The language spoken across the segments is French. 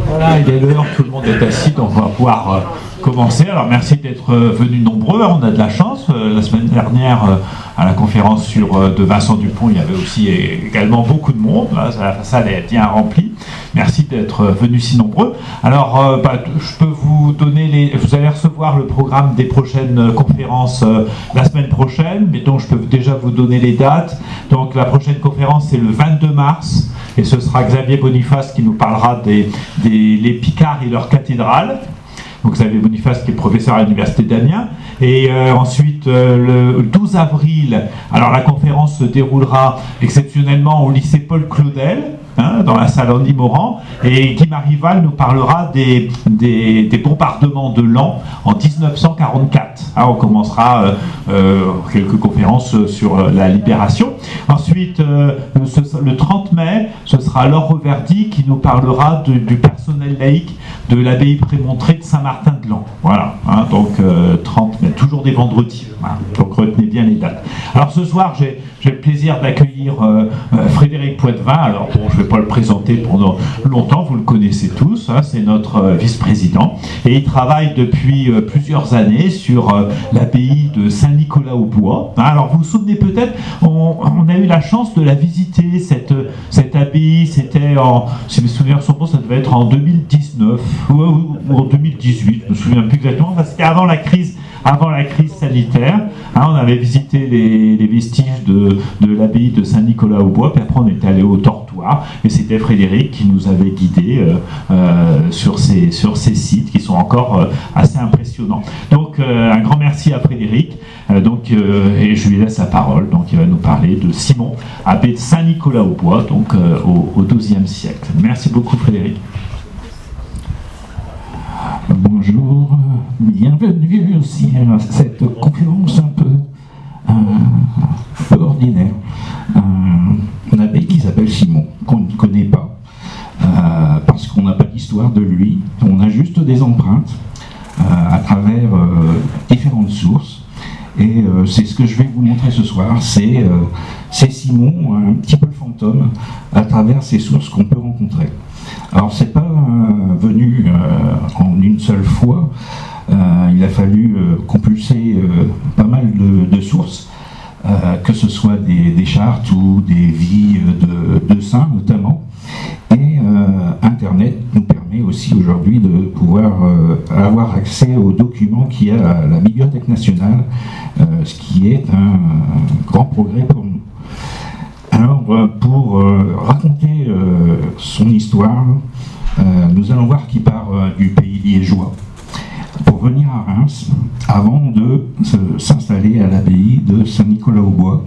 Voilà, il est l'heure, tout le monde est assis, donc on va pouvoir commencer. Alors merci d'être venus nombreux, on a de la chance. La semaine dernière, à la conférence de Vincent Dupont, il y avait aussi également beaucoup de monde. Là, la salle est bien remplie. Merci d'être venus si nombreux. Alors, je peux vous donner vous allez recevoir le programme des prochaines conférences la semaine prochaine, mais donc je peux déjà vous donner les dates. Donc la prochaine conférence, c'est le 22 mars. Et ce sera Xavier Boniface qui nous parlera les Picards et leur cathédrale. Donc Xavier Boniface qui est professeur à l'université d'Amiens. Et ensuite, le 12 avril, alors la conférence se déroulera exceptionnellement au lycée Paul Claudel, dans la salle Andy Morand, et Guy Marival nous parlera des bombardements de Laon en 1944. On commencera quelques conférences sur la libération. Ensuite, le 30 mai, ce sera Laure Reverdy qui nous parlera du personnel laïque de l'abbaye Prémontré de Saint-Martin-de-Laon. Voilà, donc 30 mai, toujours des vendredis. Voilà, donc retenez bien les dates. Alors ce soir, j'ai le plaisir d'accueillir Frédéric Poitvin. Alors bon, je ne vais pas le présenter pendant longtemps, vous le connaissez tous, c'est notre vice-président. Et il travaille depuis plusieurs années sur l'abbaye de Saint-Nicolas-au-Bois. Alors vous vous souvenez peut-être, on a eu la chance de la visiter, cette abbaye, c'était si mes souvenirs sont bons, ça devait être en 2019 ou en 2018, je me souviens plus exactement, parce qu'avant la crise sanitaire, on avait visité les vestiges de l'abbaye de Saint-Nicolas-au-Bois, puis après on est allé au Tortoir, et c'était Frédéric qui nous avait guidés sur ces sites qui sont encore assez impressionnants. Donc un grand merci à Frédéric, et je lui laisse la parole, donc il va nous parler de Simon, abbé de Saint-Nicolas-au-Bois, donc au XIIe siècle. Merci beaucoup Frédéric. Bonjour, bienvenue aussi à cette conférence un peu ordinaire. Un abbé qui s'appelle Simon, qu'on ne connaît pas, parce qu'on n'a pas d'histoire de lui, on a juste des empreintes à travers différentes sources. Et c'est ce que je vais vous montrer ce soir, c'est Simon, un petit peu fantôme, à travers ces sources qu'on peut rencontrer. Alors c'est pas venu en une seule fois, il a fallu compulser pas mal de sources, que ce soit des chartes ou des vies de saints notamment. Et Internet nous permet aussi aujourd'hui de pouvoir avoir accès aux documents qu'il y a à la Bibliothèque nationale, ce qui est un grand progrès pour nous. Alors, pour raconter son histoire, nous allons voir qu'il part du pays liégeois pour venir à Reims avant de s'installer à l'abbaye de Saint-Nicolas-au-Bois.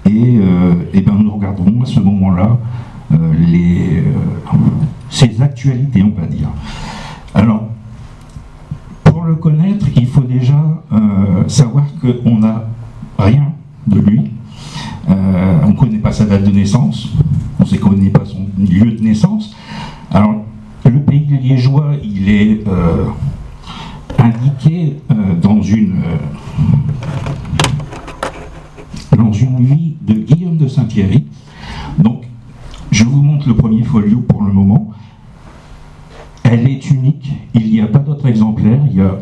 Et nous regarderons à ce moment-là ses actualités, on va dire. Alors, pour le connaître, il faut déjà savoir qu'on n'a rien de lui. On ne connaît pas sa date de naissance, on ne connaît pas son lieu de naissance. Alors, le pays liégeois, il est indiqué dans une vie de Guillaume de Saint-Thierry. Donc, je vous montre le premier folio pour le moment. Elle est unique, il n'y a pas d'autres exemplaires, il y a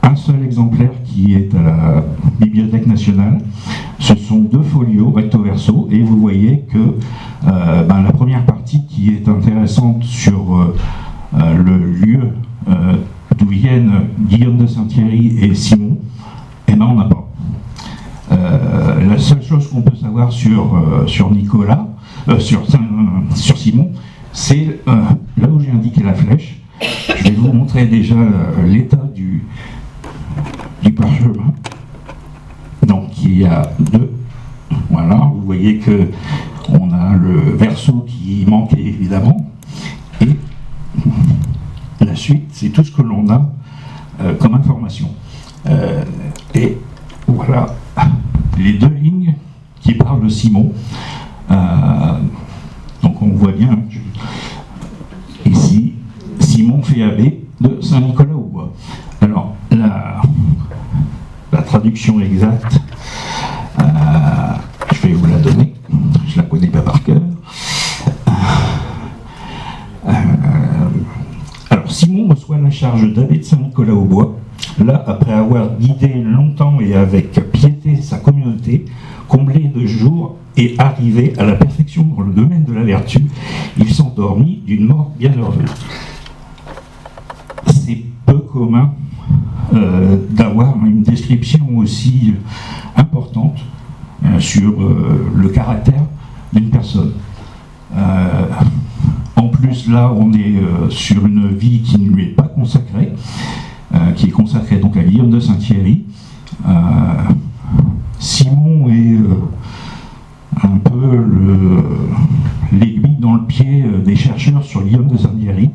un seul exemplaire qui est à la Bibliothèque nationale. Ce sont 2 folios recto-verso, et vous voyez que la première partie qui est intéressante sur le lieu d'où viennent Guillaume de Saint-Thierry et Simon, on n'a pas. La seule chose qu'on peut savoir sur Nicolas, sur Simon, c'est là où j'ai indiqué la flèche. Je vais vous montrer déjà l'état du parchemin. Donc il y a 2. Voilà, vous voyez que on a le verso qui manquait évidemment. Et la suite, c'est tout ce que l'on a comme information. Et voilà les 2 lignes qui parlent de Simon. Donc on voit bien ici, Simon fait abbé de Saint-Nicolas-au-Bois. Alors, la traduction exacte, charge d'abbé de Saint-Nicolas-au-Bois. Là, après avoir guidé longtemps et avec piété sa communauté, comblé de jours et arrivé à la perfection dans le domaine de la vertu, il s'endormit d'une mort bienheureuse. C'est peu commun d'avoir une description aussi importante sur le caractère d'une personne. En plus, là, on est sur une vie qui ne lui est pas consacrée, qui est consacrée donc à Guillaume de Saint-Thierry. Simon est un peu l'aiguille dans le pied des chercheurs sur Guillaume de Saint-Thierry,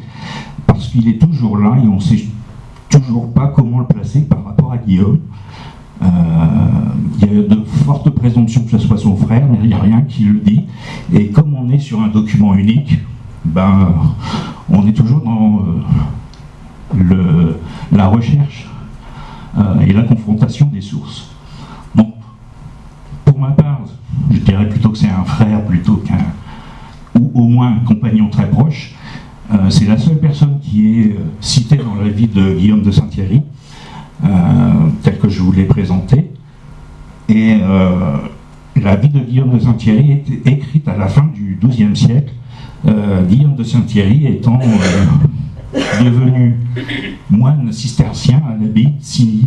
parce qu'il est toujours là et on ne sait toujours pas comment le placer par rapport à Guillaume. Il y a de fortes présomptions que ce soit son frère, mais il n'y a rien qui le dit. Et comme on est sur un document unique, on est toujours dans la recherche et la confrontation des sources. Donc, pour ma part, je dirais plutôt que c'est un frère plutôt ou au moins un compagnon très proche. C'est la seule personne qui est citée dans la vie de Guillaume de Saint-Thierry, telle que je vous l'ai présentée. Et la vie de Guillaume de Saint-Thierry est écrite à la fin du XIIe siècle, Guillaume de Saint-Thierry étant devenu moine cistercien à l'abbaye de Signy,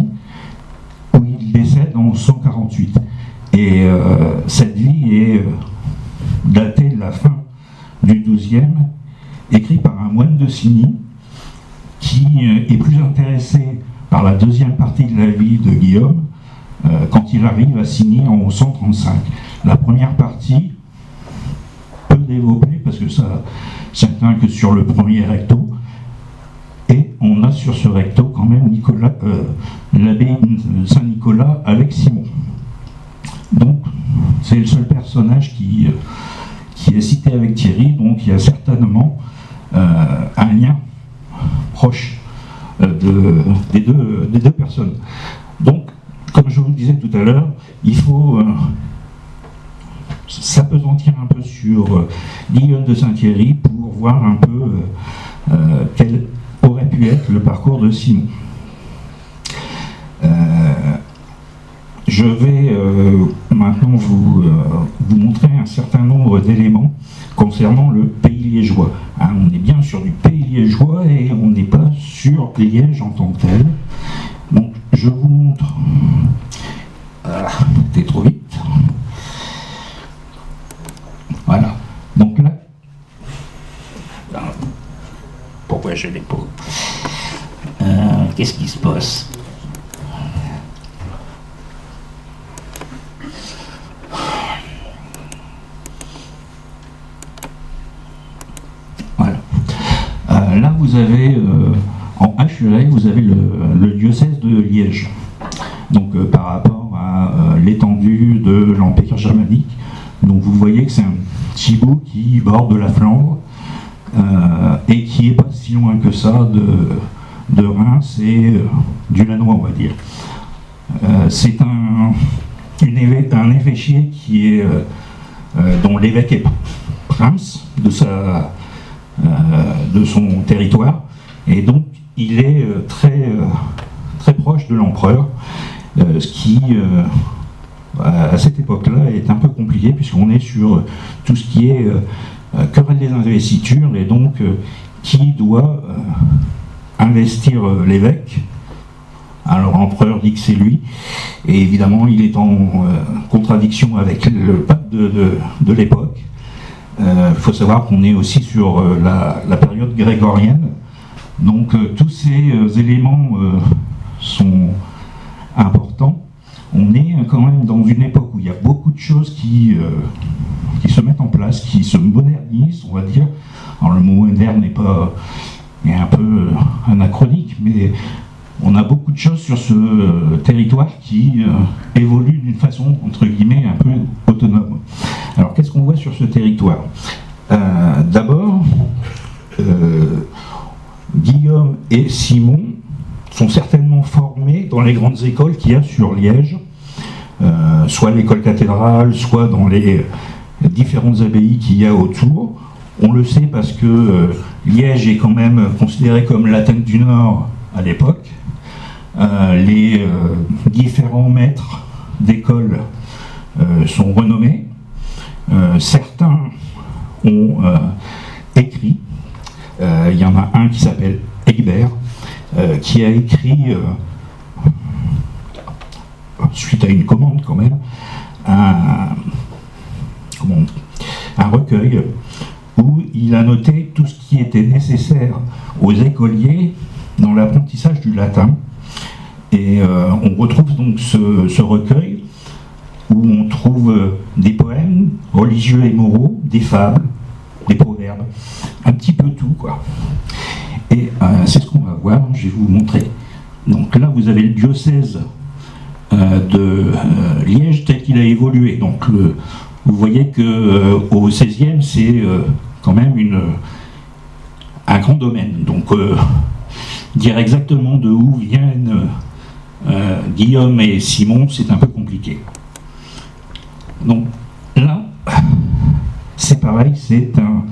où il décède en 148. Et cette vie est datée de la fin du XIIe, écrite par un moine de Signy, qui est plus intéressé par la deuxième partie de la vie de Guillaume, quand il arrive à Signy en 135. La première partie, peu développée, parce que ça s'atteint que sur le premier recto, et on a sur ce recto quand même l'abbé Saint-Nicolas avec Simon. Donc, c'est le seul personnage qui est cité avec Thierry, donc il y a certainement un lien proche des deux personnes. Donc, comme je vous le disais tout à l'heure, il faut s'appesantir un peu sur Guillaume de Saint-Thierry pour voir un peu quel aurait pu être le parcours de Simon. Je vais maintenant vous montrer un certain nombre d'éléments concernant le pays liégeois. Hein, on est bien sur du pays liégeois et on n'est pas sur Liège en tant que tel. Donc je vous montre... c'était trop vite. Voilà. Donc là... Pourquoi je l'ai pas ? Qu'est-ce qui se passe ? Là, vous avez, en HURE, vous avez le diocèse de Liège. Donc, par rapport à l'étendue de l'Empire germanique. Donc, vous voyez que c'est un petit bout qui borde la Flandre et qui n'est pas si loin que ça de Reims et du Lannoy, on va dire. C'est un évêché qui est, dont l'évêque est prince de son territoire, et donc il est très proche de l'empereur, ce qui à cette époque-là est un peu compliqué puisqu'on est sur tout ce qui est querelle des investitures, et donc qui doit investir l'évêque. Alors l'empereur dit que c'est lui, et évidemment il est en contradiction avec le pape de l'époque. Il faut savoir qu'on est aussi sur la période grégorienne, donc tous ces éléments sont importants. On est quand même dans une époque où il y a beaucoup de choses qui se mettent en place, qui se modernisent, on va dire. Alors le mot moderne est un peu anachronique, mais on a beaucoup de choses sur ce territoire qui évoluent d'une façon, entre guillemets, un peu autonome. Alors, qu'est-ce qu'on voit sur ce territoire ? D'abord, Guillaume et Simon sont certainement formés dans les grandes écoles qu'il y a sur Liège, soit l'école cathédrale, soit dans les différentes abbayes qu'il y a autour. On le sait parce que Liège est quand même considéré comme l'Athènes du Nord à l'époque. Les différents maîtres d'école sont renommés. Certains ont écrit. Il y en a un qui s'appelle Egbert, qui a écrit, suite à une commande quand même, un recueil où il a noté tout ce qui était nécessaire aux écoliers dans l'apprentissage du latin. Et on retrouve donc ce recueil où on trouve des poèmes religieux et moraux, des fables, des proverbes, un petit peu tout, quoi. Et c'est ce qu'on va voir, je vais vous montrer. Donc là, vous avez le diocèse de Liège tel qu'il a évolué. Donc vous voyez qu'au XVIe, c'est quand même un grand domaine. Donc dire exactement de où viennent Guillaume et Simon, c'est un peu compliqué. Donc là, c'est pareil, c'est un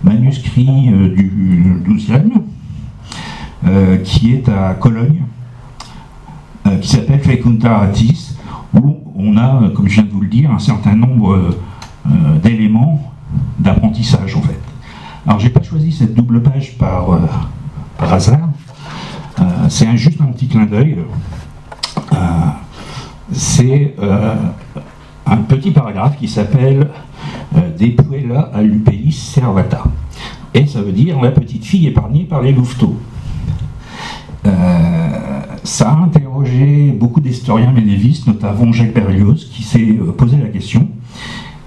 manuscrit du XIIe qui est à Cologne, qui s'appelle Fecundaratis, où on a, comme je viens de vous le dire, un certain nombre d'éléments d'apprentissage en fait. Alors j'ai pas choisi cette double page par hasard, c'est juste un petit clin d'œil. C'est un petit paragraphe qui s'appelle De puella a Lupelis servata, et ça veut dire la petite fille épargnée par les louveteaux. Ça a interrogé beaucoup d'historiens médiévistes, notamment Jacques Berlioz, qui s'est posé la question: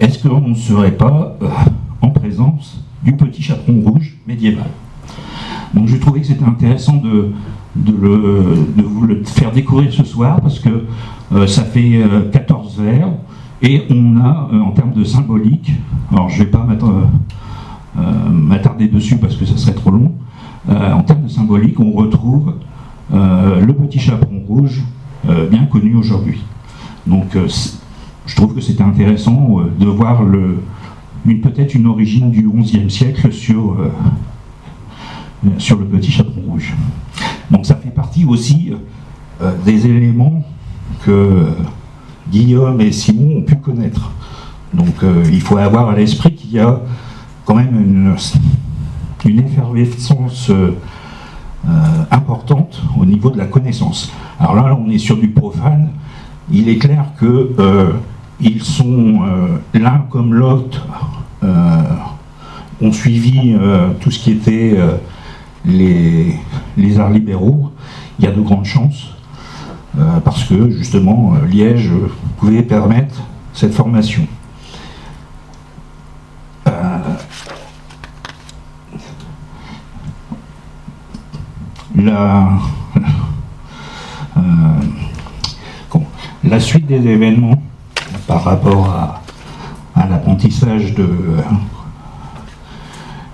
est-ce qu'on ne serait pas en présence du petit chaperon rouge médiéval? Donc je trouvais que c'était intéressant de vous le faire découvrir ce soir, parce que ça fait 14 vers, et on a, en termes de symbolique, alors je ne vais pas m'attarder dessus parce que ça serait trop long, en termes de symbolique, on retrouve le petit chaperon rouge bien connu aujourd'hui. Donc je trouve que c'était intéressant de voir peut-être une origine du XIe siècle sur le petit chaperon rouge. Donc ça fait partie aussi des éléments que Guillaume et Simon ont pu connaître. Donc il faut avoir à l'esprit qu'il y a quand même une effervescence importante au niveau de la connaissance. Alors là, on est sur du profane. Il est clair que ils sont l'un comme l'autre ont suivi tout ce qui était les arts libéraux. Il y a de grandes chances parce que justement Liège pouvait permettre cette formation. La suite des événements par rapport à l'apprentissage de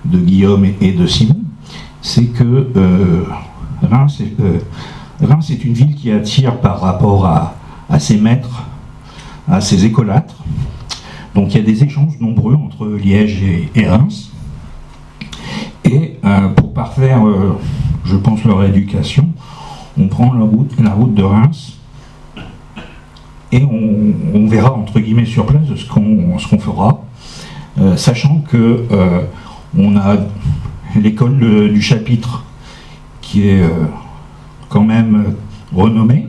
Guillaume et de Simon, c'est que Reims est une ville qui attire par rapport à ses maîtres, à ses écolâtres. Donc il y a des échanges nombreux entre Liège et Reims. Et pour parfaire, je pense, leur éducation, on prend la route de Reims et on verra entre guillemets sur place ce qu'on fera, sachant que on a l'école du chapitre qui est quand même renommée.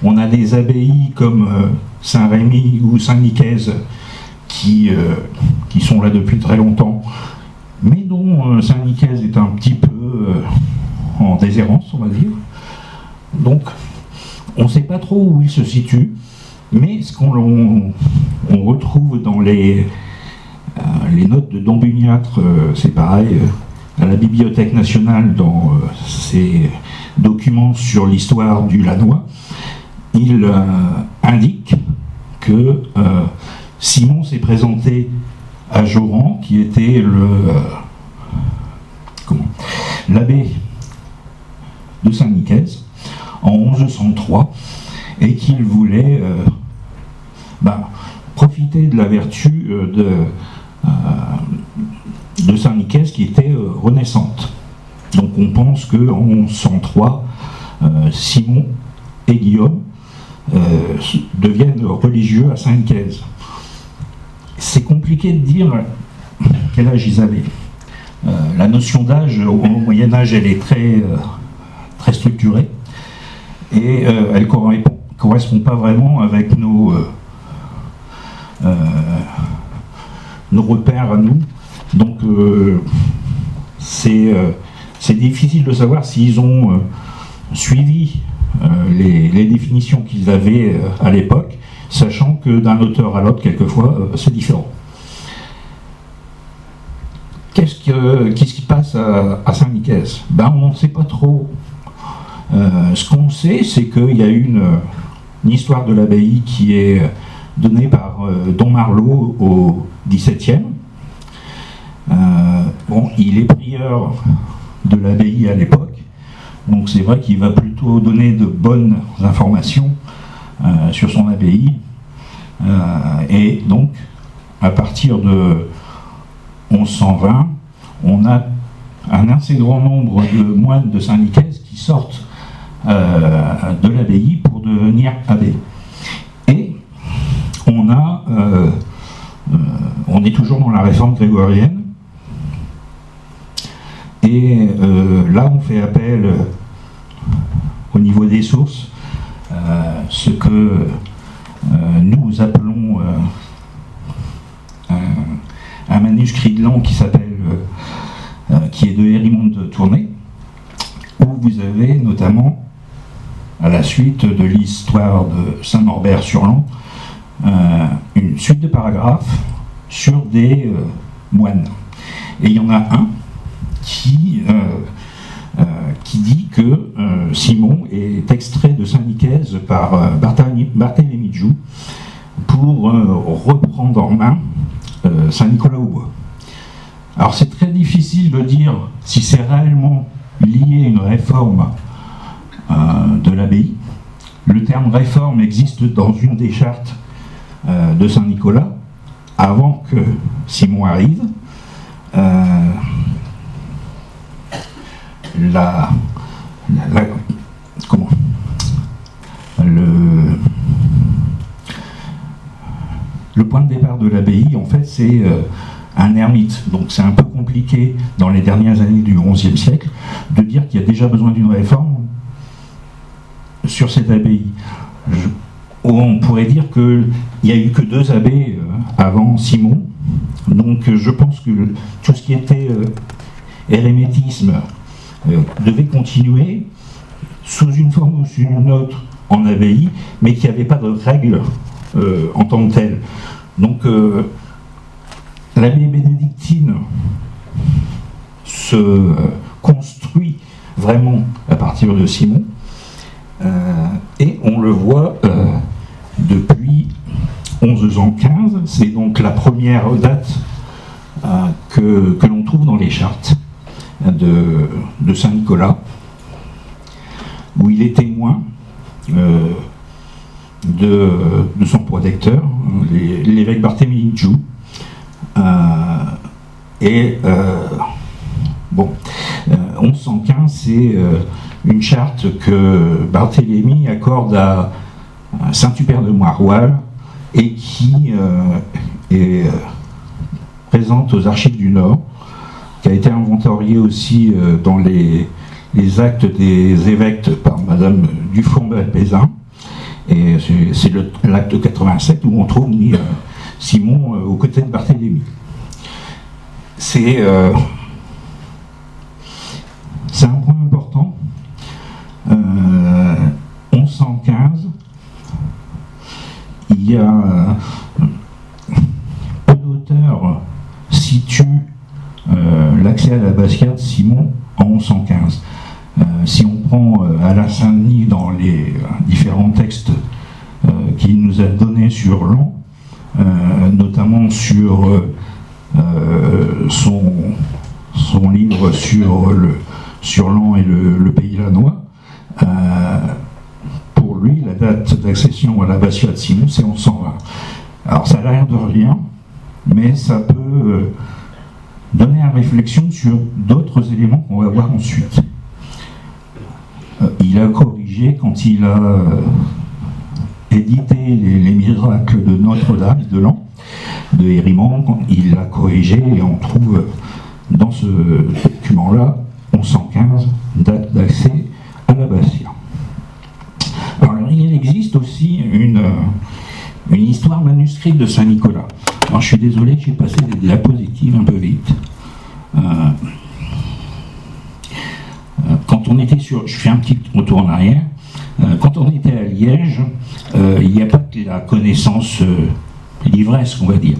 On a des abbayes comme Saint-Rémy ou Saint-Nicaise qui sont là depuis très longtemps, mais dont Saint-Nicaise est un petit peu en déshérence, on va dire. Donc on ne sait pas trop où il se situe, mais ce qu'on retrouve dans les notes de Dambuniatre, c'est pareil, à la Bibliothèque nationale, dans ses documents sur l'histoire du Lannoy, il indique que Simon s'est présenté à Joran, qui était l'abbé de Saint-Nicaise, en 1103, et qu'il voulait profiter de la vertu de Saint-Nicaise qui était renaissante. Donc on pense qu'en 1103, Simon et Guillaume deviennent religieux à Saint-Nicaise. C'est compliqué de dire quel âge ils avaient. La notion d'âge au Moyen-Âge, elle est très structurée et elle ne correspond pas vraiment avec nos repères à nous. Donc c'est difficile de savoir s'ils ont suivi les définitions qu'ils avaient à l'époque, sachant que d'un auteur à l'autre, quelquefois, c'est différent. Qu'est-ce qui se passe à Saint-Nicaise? On ne sait pas trop. Ce qu'on sait, c'est qu'il y a une histoire de l'abbaye qui est donnée par Don Marlot au XVIIe. Il est prieur de l'abbaye à l'époque, donc c'est vrai qu'il va plutôt donner de bonnes informations sur son abbaye. Et donc, à partir de 1120, on a un assez grand nombre de moines de Saint-Nicaise qui sortent de l'abbaye pour devenir abbé. Et on est toujours dans la réforme grégorienne. Et là, on fait appel au niveau des sources, ce que nous appelons un manuscrit de l'an qui est de Hérimond de Tournai, où vous avez notamment, à la suite de l'histoire de Saint-Norbert-sur-Lans, une suite de paragraphes sur des moines. Et il y en a un qui dit que Simon est extrait de Saint-Nicaise par Barthélemy de Joux pour reprendre en main Saint-Nicolas-au-Bois. Alors c'est très difficile de dire si c'est réellement lié à une réforme de l'abbaye. Le terme réforme existe dans une des chartes de Saint-Nicolas avant que Simon arrive. Le point de départ de l'abbaye, en fait, c'est un ermite. Donc c'est un peu compliqué, dans les dernières années du XIe siècle, de dire qu'il y a déjà besoin d'une réforme sur cette abbaye. On pourrait dire qu'il n'y a eu que 2 abbés avant Simon. Donc je pense que tout ce qui était érémétisme devait continuer sous une forme ou sous une autre en abbaye, mais qu'il n'y avait pas de règles en tant que telle. Donc l'abbaye bénédictine se construit vraiment à partir de Simon, et on le voit depuis 1115. C'est donc la première date que l'on trouve dans les chartes de Saint-Nicolas, où il est témoin de son protecteur, l'évêque Barthélemy de Joux. Et 1115, c'est une charte que Barthélemy accorde à Saint-Hubert de Moiroil et qui est présente aux Archives du Nord, qui a été inventoriée aussi dans les actes des évêques par Madame Dufour-Belpézin. Et c'est l'acte 87 où on trouve Simon aux côtés de Barthélemy. C'est un point important. 1115, il y a peu d'auteurs situent l'accès à l'abbatiat de Simon en 1115. Si on prend Alain Saint-Denis dans les différents textes qu'il nous a donnés sur Lens, notamment sur son livre sur Lens et le pays lannois, pour lui, la date d'accession à l'abbatiat de Simon, c'est 1120. Alors ça a l'air de rien, mais ça peut donner à réflexion sur d'autres éléments qu'on va voir ensuite. Il a corrigé quand il a édité les miracles de Notre-Dame de Lan, de Hérimand, il l'a corrigé et on trouve dans ce document-là 1115, date d'accès à l'abbatiat. Alors il existe aussi une histoire manuscrite de Saint-Nicolas. Alors je suis désolé, j'ai passé des diapositives un peu vite. Quand on était sur, je fais un petit retour en arrière, quand on était à Liège, il n'y a pas que la connaissance livresque, on va dire.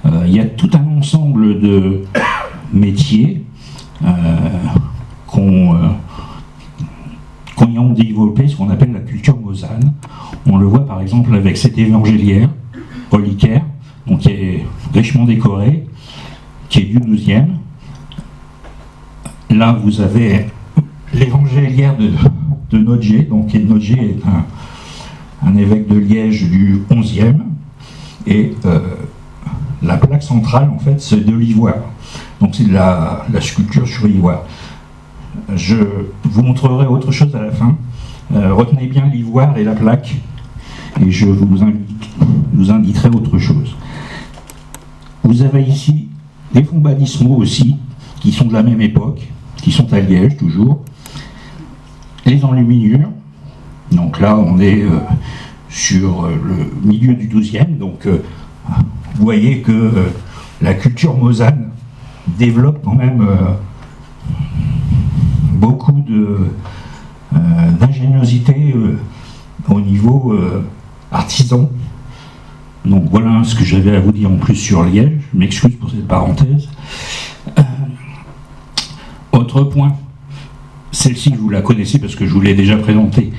Il y a tout un ensemble de métiers qu'on y a développé, ce qu'on appelle la culture mosane. On le voit par exemple avec cet évangéliaire, reliquaire, donc qui est richement décoré, qui est du XIIe. Là, vous avez l'évangéliaire de Nodger, donc Nodger est un évêque de Liège du XIe, et la plaque centrale, en fait, c'est de l'ivoire. Donc c'est de la sculpture sur ivoire. Je vous montrerai autre chose à la fin. Retenez bien l'ivoire et la plaque, et je vous indiquerai autre chose. Vous avez ici des fonds baptismaux aussi, qui sont de la même époque, qui sont à Liège toujours. Les enluminures, donc là on est sur le milieu du XIIe, donc vous voyez que la culture mosane développe quand même beaucoup d'ingéniosité au niveau artisan. Donc voilà ce que j'avais à vous dire en plus sur Liège. Je m'excuse pour cette parenthèse. Autre point, celle-ci vous la connaissez parce que je vous l'ai déjà présentée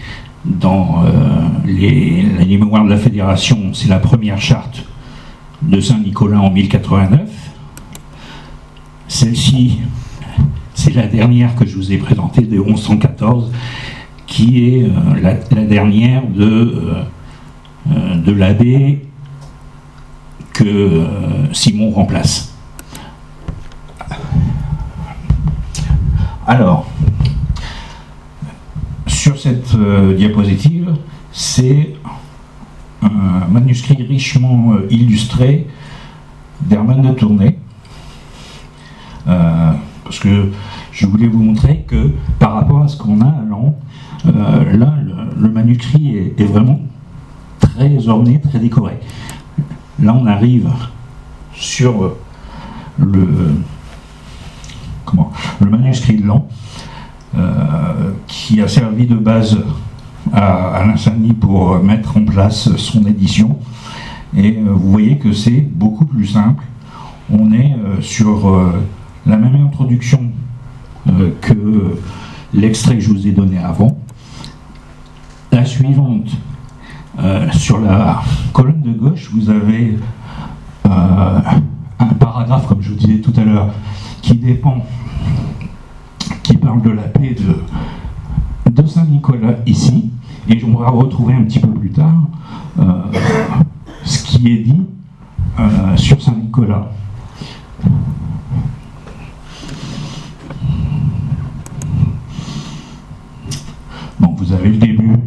dans les mémoires de la Fédération. C'est la première charte de Saint-Nicolas en 1089. Celle-ci, c'est la dernière que je vous ai présentée de 1114, qui est la dernière de l'abbé que Simon remplace. Alors, sur cette diapositive, c'est un manuscrit richement illustré d'Hermann de Tournai, parce que je voulais vous montrer que par rapport à ce qu'on a à Lan, là, le manuscrit est vraiment très orné, très décoré. Là, on arrive sur le manuscrit de Lan, qui a servi de base à Alain Sagny pour mettre en place son édition. Et vous voyez que c'est beaucoup plus simple. On est sur la même introduction que l'extrait que je vous ai donné avant. La suivante, sur la colonne de gauche, vous avez un paragraphe, comme je vous disais tout à l'heure, qui parle de la paix de Saint-Nicolas ici, et on va retrouver un petit peu plus tard ce qui est dit sur Saint-Nicolas. Donc vous avez le début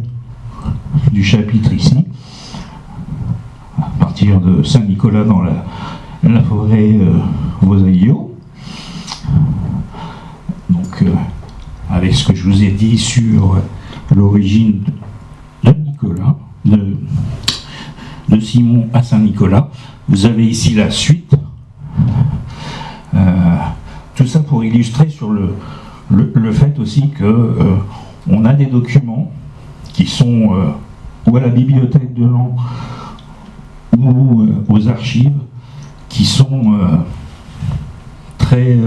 du chapitre ici, à partir de Saint-Nicolas dans la forêt Vauzaillot. Donc avec ce que je vous ai dit sur l'origine de Nicolas, de Simon à Saint-Nicolas, vous avez ici la suite. Tout ça pour illustrer sur le fait aussi que on a des documents qui sont ou à la bibliothèque de Lan ou aux archives qui sont très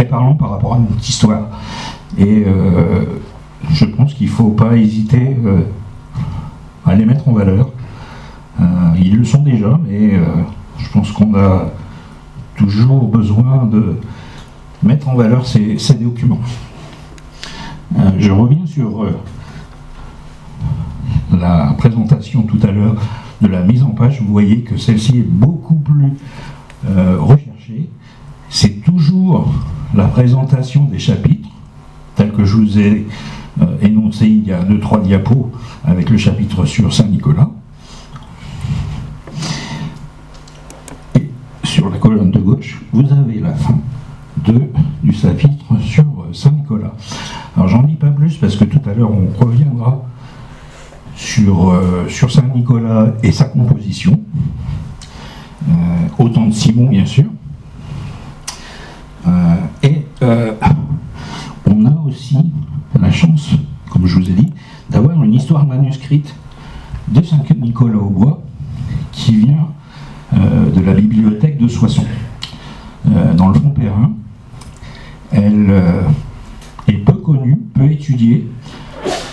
parlants par rapport à notre histoire. Et je pense qu'il ne faut pas hésiter à les mettre en valeur. Ils le sont déjà, mais je pense qu'on a toujours besoin de mettre en valeur ces documents. Je reviens sur la présentation tout à l'heure de la mise en page. Vous voyez que celle-ci est beaucoup plus recherchée. C'est tout toujours la présentation des chapitres, tel que je vous ai énoncé il y a 2-3 diapos avec le chapitre sur Saint-Nicolas. Et sur la colonne de gauche, vous avez la fin du chapitre sur Saint-Nicolas. Alors j'en dis pas plus parce que tout à l'heure on reviendra sur Saint-Nicolas et sa composition, au temps de Simon bien sûr. On a aussi la chance, comme je vous ai dit, d'avoir une histoire manuscrite de Saint-Nicolas-au-Bois qui vient de la bibliothèque de Soissons, dans le Front Perrin. Elle est peu connue, peu étudiée.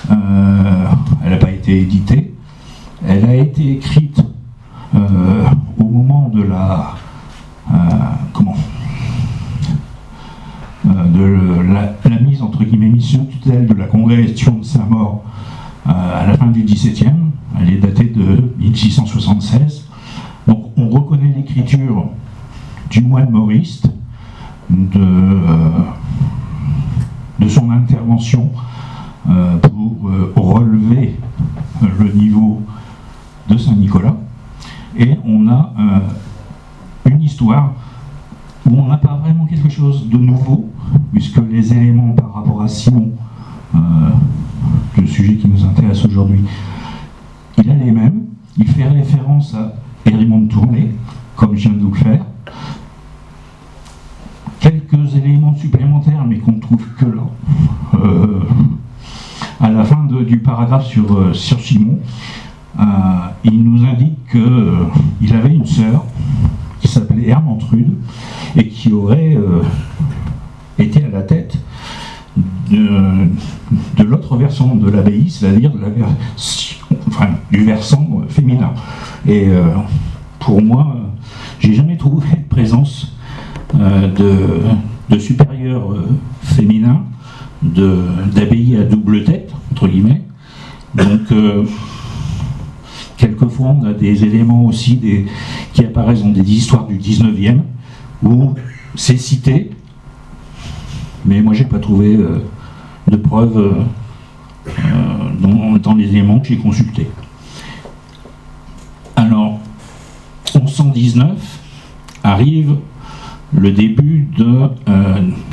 Elle n'a pas été éditée. Elle a été écrite au moment de la mise entre guillemets mission tutelle de la congrégation de Saint-Maur à la fin du XVIIe. Elle est datée de 1676. Donc on reconnaît l'écriture du moine mauriste, de son intervention pour relever le niveau de Saint-Nicolas. Et on a une histoire où on n'a pas vraiment quelque chose de nouveau, puisque les éléments par rapport à Simon, le sujet qui nous intéresse aujourd'hui, il a les mêmes. Il fait référence à Hérimond de Tournai, comme je viens de vous le faire. Quelques éléments supplémentaires, mais qu'on ne trouve que là. À la fin du paragraphe sur Simon, il nous indique qu'il avait une sœur qui s'appelait Hermantrude et qui aurait été à la tête de l'autre versant de l'abbaye, c'est-à-dire du versant féminin. Et pour moi, j'ai jamais trouvé de présence de supérieur féminin d'abbaye à double tête, entre guillemets. Donc, quelquefois, on a des éléments aussi qui apparaissent dans des histoires du 19e, où c'est cité, mais moi, j'ai pas trouvé de preuves dans les éléments que j'ai consultés. Alors, en 1119, arrive le début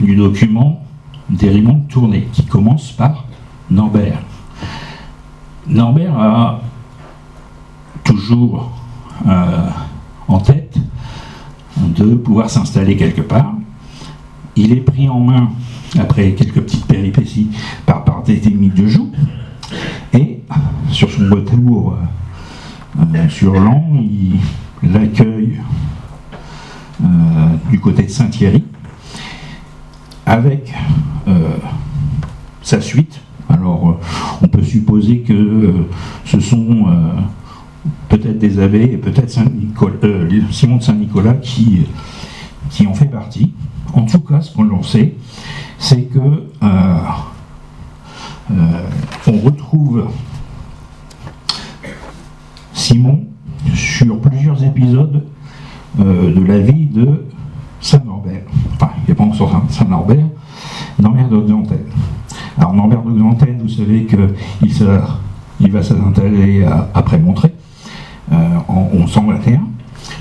du document d'Hérimond de Tournai, qui commence par Norbert. Norbert a toujours en tête de pouvoir s'installer quelque part. Il est pris en main, après quelques petites péripéties, par Barthélemy de Joux, et sur son retour sur Laon, il l'accueille du côté de Saint-Thierry, avec sa suite. Alors, on peut supposer que ce sont peut-être des abbés et peut-être Simon de Saint-Nicolas qui en fait partie. En tout cas, ce qu'on sait, c'est que on retrouve Simon sur plusieurs épisodes de la vie de Saint-Norbert. Enfin, il n'est pas encore Saint-Norbert, Norbert de Xanten. Alors, Norbert de Xanten, vous savez qu'il va s'installer après Montré, en 1121.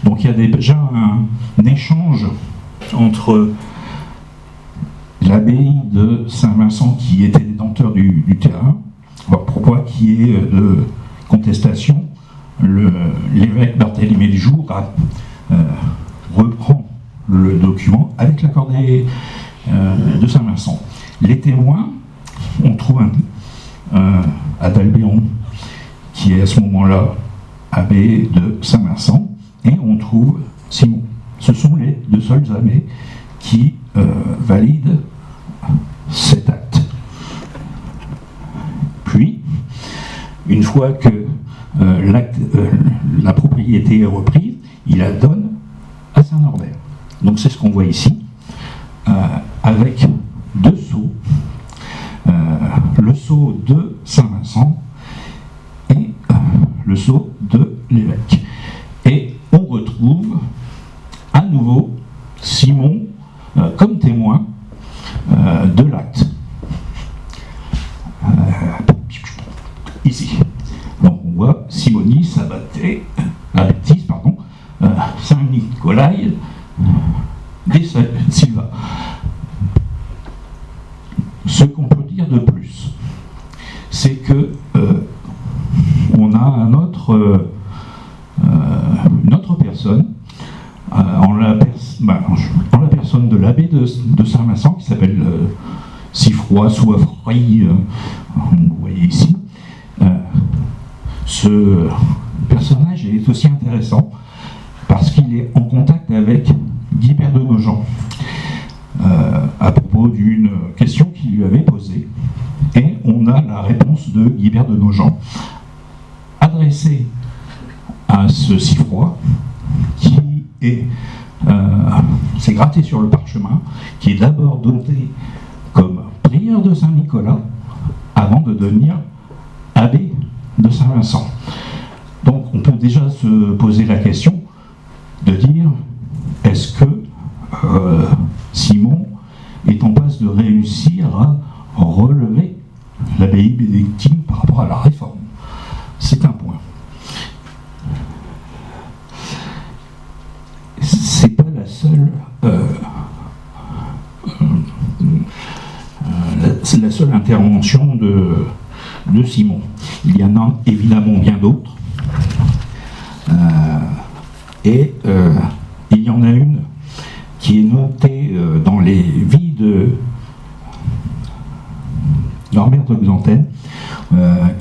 Donc, il y a déjà un échange entre l'abbaye de Saint-Vincent, qui était détenteur du terrain, pourquoi qu'il y ait de contestation. L'évêque Barthélemy de Joux reprend le document avec l'accord de Saint-Vincent. Les témoins, on trouve Adalbéron, qui est à ce moment-là abbé de Saint-Vincent, et on trouve Simon. Ce sont les deux seuls abbés qui valident cet acte. Puis, une fois que la propriété est reprise, il la donne à Saint-Norbert. Donc c'est ce qu'on voit ici, avec deux sceaux, le sceau de Saint-Vincent et le sceau de l'évêque. Et on retrouve à nouveau Simon comme témoin de l'acte. Ici. Donc on voit Simonis, Baptiste, Saint-Nicolas des Silva. Ce qu'on peut dire de plus, c'est que on a une autre personne, en la personne de l'abbé de Saint-Vincent, qui s'appelle Siffroy, Souafroy, vous voyez ici. Ce personnage est aussi intéressant parce qu'il est en contact avec Guibert de Nogent à propos d'une question qu'il lui avait posée, et on a la réponse de Guibert de Nogent adressée à ce Siffroy qui s'est gratté sur le parchemin, qui est d'abord doté comme prieur de Saint-Nicolas avant de devenir abbé de Saint-Vincent. Donc on peut déjà se poser la question de dire, est-ce que Simon est en passe de réussir à relever l'abbaye bénédictine par rapport à la réforme? C'est un point. C'est pas la seule c'est la seule intervention de Simon. Il y en a évidemment bien d'autres. Et il y en a une qui est notée dans les vies de Norbert de Xanten.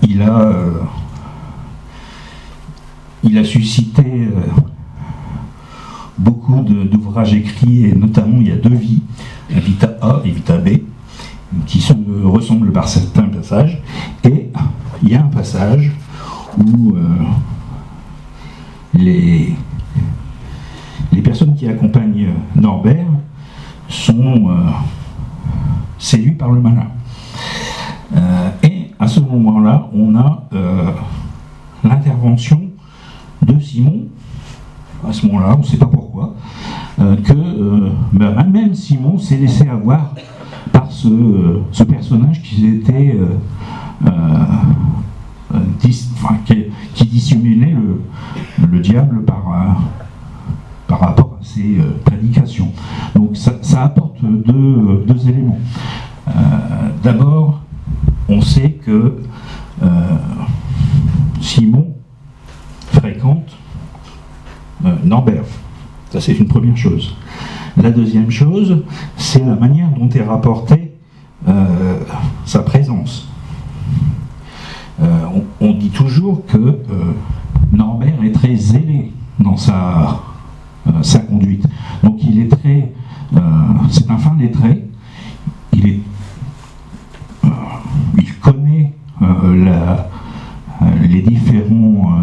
Il a suscité beaucoup d'ouvrages écrits, et notamment il y a deux vies, Vita A et Vita B, qui se ressemblent par certains passages, et il y a un passage où les personnes qui accompagnent Norbert sont séduits par le malin. Et à ce moment-là, on a l'intervention de Simon. À ce moment-là, on ne sait pas pourquoi, même Simon s'est laissé avoir par ce personnage qui dissimulait le diable par rapport à ses prédications. Donc ça apporte deux éléments. D'abord, on sait que Simon fréquente Norbert. Ça, c'est une première chose. La deuxième chose, c'est la manière dont est rapportée sa présence. On dit toujours que Norbert est très zélé dans sa conduite. Donc il est très... c'est un fin lettré. Il connaît les différents...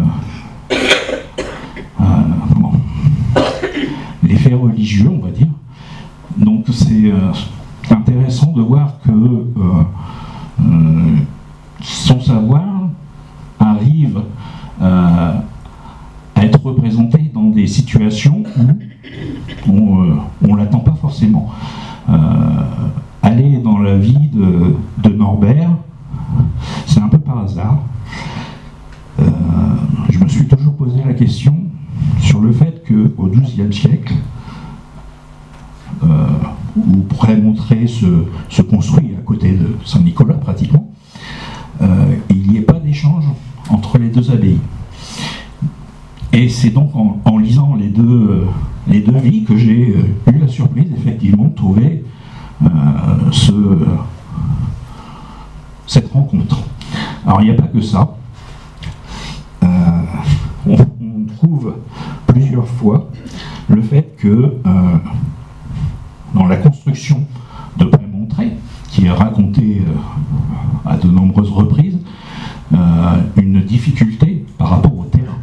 les faits religieux, on va dire. Donc c'est intéressant de voir que son savoir arrive à être représenté dans des situations où on ne l'attend pas forcément. Aller dans la vie de Norbert, c'est un peu par hasard. Je me suis toujours posé la question sur le fait qu'au XIIe siècle, où Prémontré se construit à côté de Saint-Nicolas pratiquement, il n'y ait pas d'échange entre les deux abbayes. Et c'est donc en lisant les deux vies que j'ai eu la surprise effectivement de trouver cette rencontre. Alors il n'y a pas que ça. On trouve plusieurs fois le fait que dans la construction de Prémontré, qui est racontée à de nombreuses reprises, une difficulté par rapport au terrain.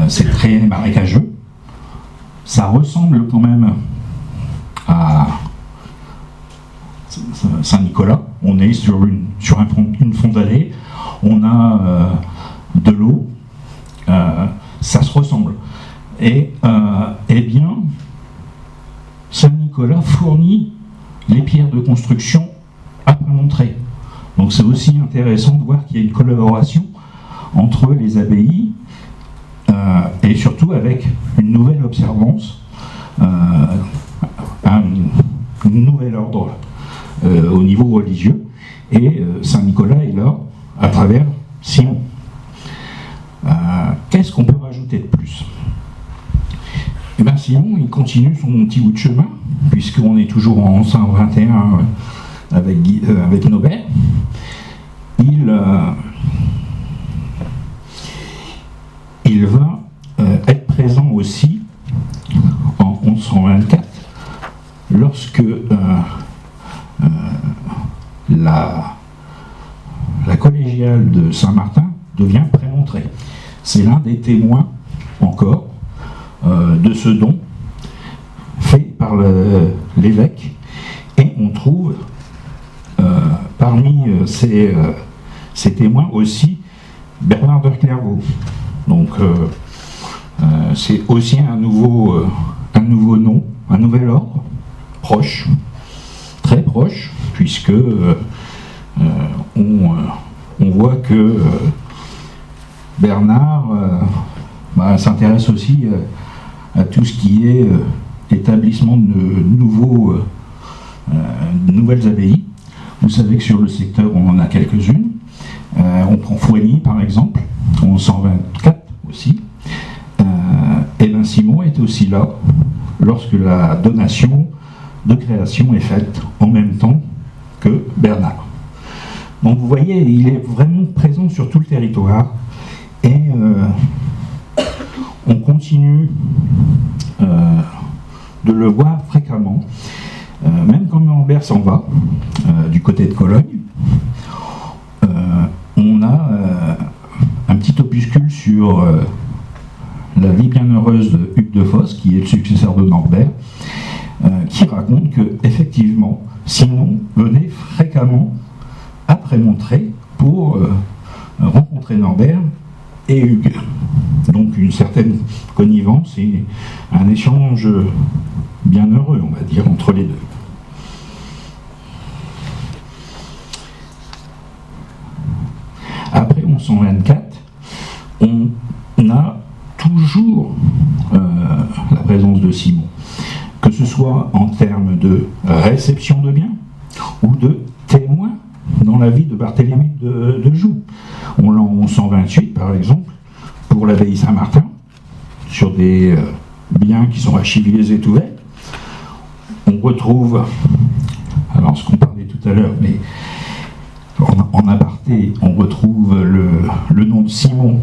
C'est très marécageux. Ça ressemble quand même à Saint-Nicolas. On est sur une fondalée, on a de l'eau, ça se ressemble. Et eh bien, Saint-Nicolas Saint-Nicolas fournit les pierres de construction à Prémontré. Donc c'est aussi intéressant de voir qu'il y a une collaboration entre les abbayes et surtout avec une nouvelle observance, un nouvel ordre au niveau religieux, et Saint-Nicolas est là à travers Simon. Qu'est-ce qu'on peut rajouter de plus? Eh bien, Simon, il continue son petit bout de chemin, puisqu'on est toujours en 121 avec Nobert. Il va être présent aussi en 1124, lorsque la collégiale de Saint-Martin devient Prémontré. C'est l'un des témoins encore de ce don fait par l'évêque, et on trouve parmi ces témoins aussi Bernard de Clairvaux. Donc c'est aussi un nouveau nom, un nouvel ordre, proche, très proche, puisque on voit que Bernard s'intéresse aussi à tout ce qui est établissement de nouvelles abbayes. Vous savez que sur le secteur, on en a quelques-unes. On prend Foigny, par exemple, en 124 aussi. Et bien Simon est aussi là lorsque la donation de création est faite en même temps que Bernard. Donc vous voyez, il est vraiment présent sur tout le territoire, et on continue de le voir fréquemment, même quand Nobert s'en va du côté de Cologne. On a un petit opuscule sur la vie bienheureuse de Hugues de Fosse, qui est le successeur de Norbert, qui raconte que effectivement Simon venait fréquemment à Prémontré pour rencontrer Norbert et Hugues. Donc une certaine connivence et un échange bienheureux, on va dire, entre les deux. Après 1124, on a toujours la présence de Simon, que ce soit en termes de réception de biens ou de témoin dans la vie de Barthélemy de Joux. On l'a en 1128, par exemple, pour l'abbaye Saint-Martin, sur des biens qui sont archivisés et ouverts. On retrouve, alors ce qu'on parlait tout à l'heure, mais en aparté, on retrouve le nom de Simon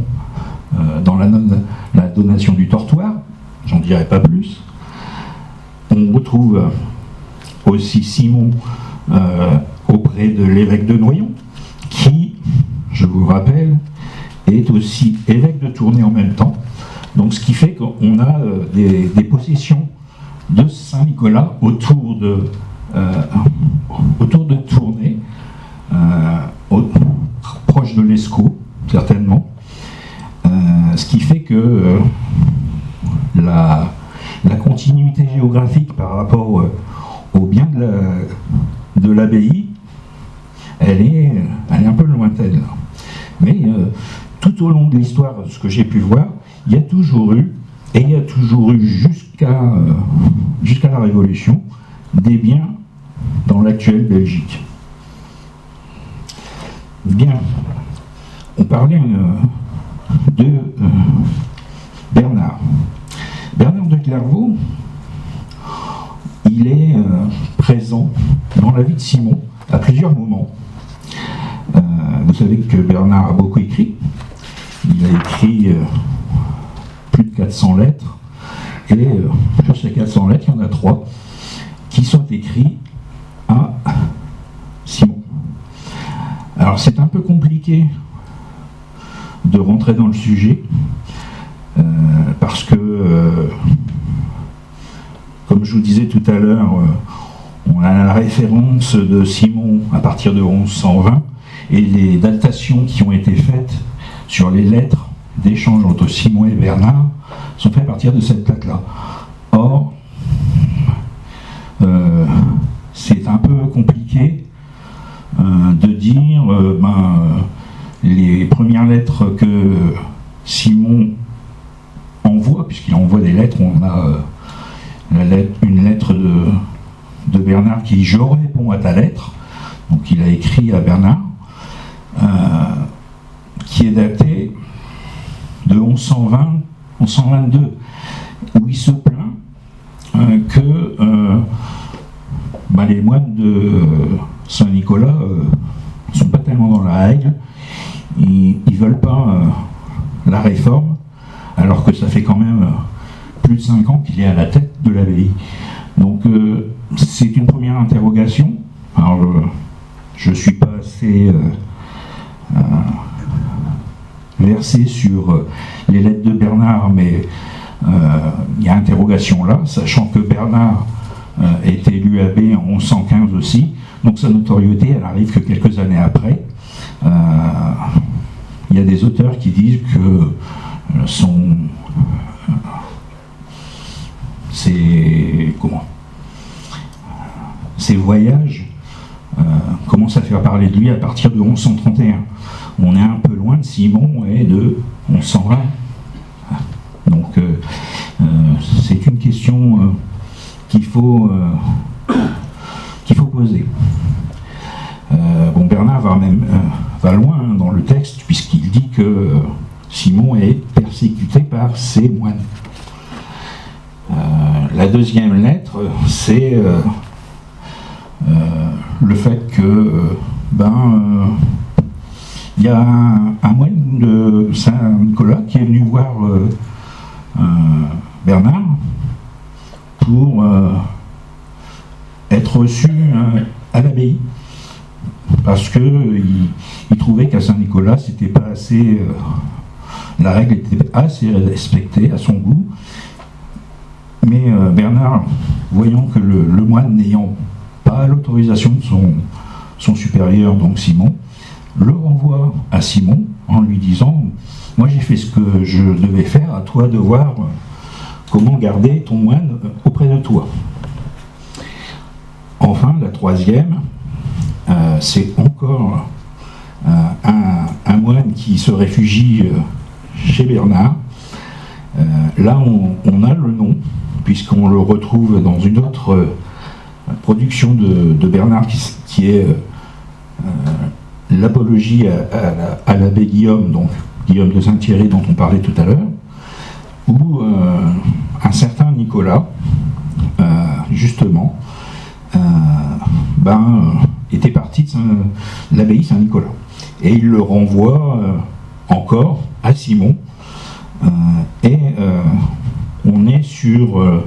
dans la donation du tortoir, j'en dirai pas plus. On retrouve aussi Simon auprès de l'évêque de Noyon, qui, je vous rappelle, est aussi évêque de Tournai en même temps. Donc ce qui fait qu'on a des possessions de Saint-Nicolas autour de Tournai, proche de l'Escaut, certainement. Ce qui fait que la continuité géographique par rapport aux biens de l'abbaye, elle est un peu lointaine. Mais tout au long de l'histoire, ce que j'ai pu voir, il y a toujours eu, et il y a toujours eu jusqu'à la Révolution, des biens dans l'actuelle Belgique. Bien, on parlait de Bernard. Bernard de Clairvaux, il est présent dans la vie de Simon à plusieurs moments. Vous savez que Bernard a beaucoup écrit. Il a écrit plus de 400 lettres, et sur ces 400 lettres, il y en a 3 qui sont écrits à Simon. Alors c'est un peu compliqué de rentrer dans le sujet, parce que, comme je vous disais tout à l'heure, on a la référence de Simon à partir de 1120, et les datations qui ont été faites sur les lettres d'échange entre Simon et Bernard sont faites à partir de cette date-là. Or, c'est un peu compliqué de dire les premières lettres que Simon envoie, puisqu'il envoie des lettres. On a une lettre de Bernard qui dit « Je réponds à ta lettre ». Donc il a écrit à Bernard, qui est datée de 1120-1122, où il se plaint que les moines de Saint-Nicolas ne sont pas tellement dans la règle, ils ne veulent pas la réforme, alors que ça fait quand même plus de 5 ans qu'il est à la tête de l'abbaye. Donc c'est une première interrogation. Alors je ne suis pas assez versé sur les lettres de Bernard, mais il y a interrogation là, sachant que Bernard est élu abbé en 1115 aussi, donc sa notoriété elle arrive que quelques années après. Il y a des auteurs qui disent que ses voyages commencent à faire parler de lui à partir de 1131. On est un peu loin de Simon et de 1120. Donc c'est une question qu'il faut poser. Bernard va loin dans le texte, puisqu'il dit que Simon est persécuté par ses moines. La deuxième lettre, c'est le fait que il y a un moine de Saint-Nicolas qui est venu voir Bernard pour être reçu à l'abbaye, parce qu'il trouvait qu'à Saint-Nicolas c'était pas assez, la règle était assez respectée à son goût, mais Bernard, voyant que le moine n'ayant pas l'autorisation de son supérieur, donc Simon, le renvoie à Simon en lui disant « Moi j'ai fait ce que je devais faire, à toi de voir comment garder ton moine auprès de toi. » Enfin, la troisième, c'est encore un moine qui se réfugie chez Bernard. Là, on a le nom, puisqu'on le retrouve dans une autre production de Bernard qui est l'apologie à l'abbé Guillaume, donc Guillaume de Saint-Thierry dont on parlait tout à l'heure, où un certain Nicolas, justement, était parti de l'abbaye Saint-Nicolas. Et il le renvoie encore à Simon. Et on est sur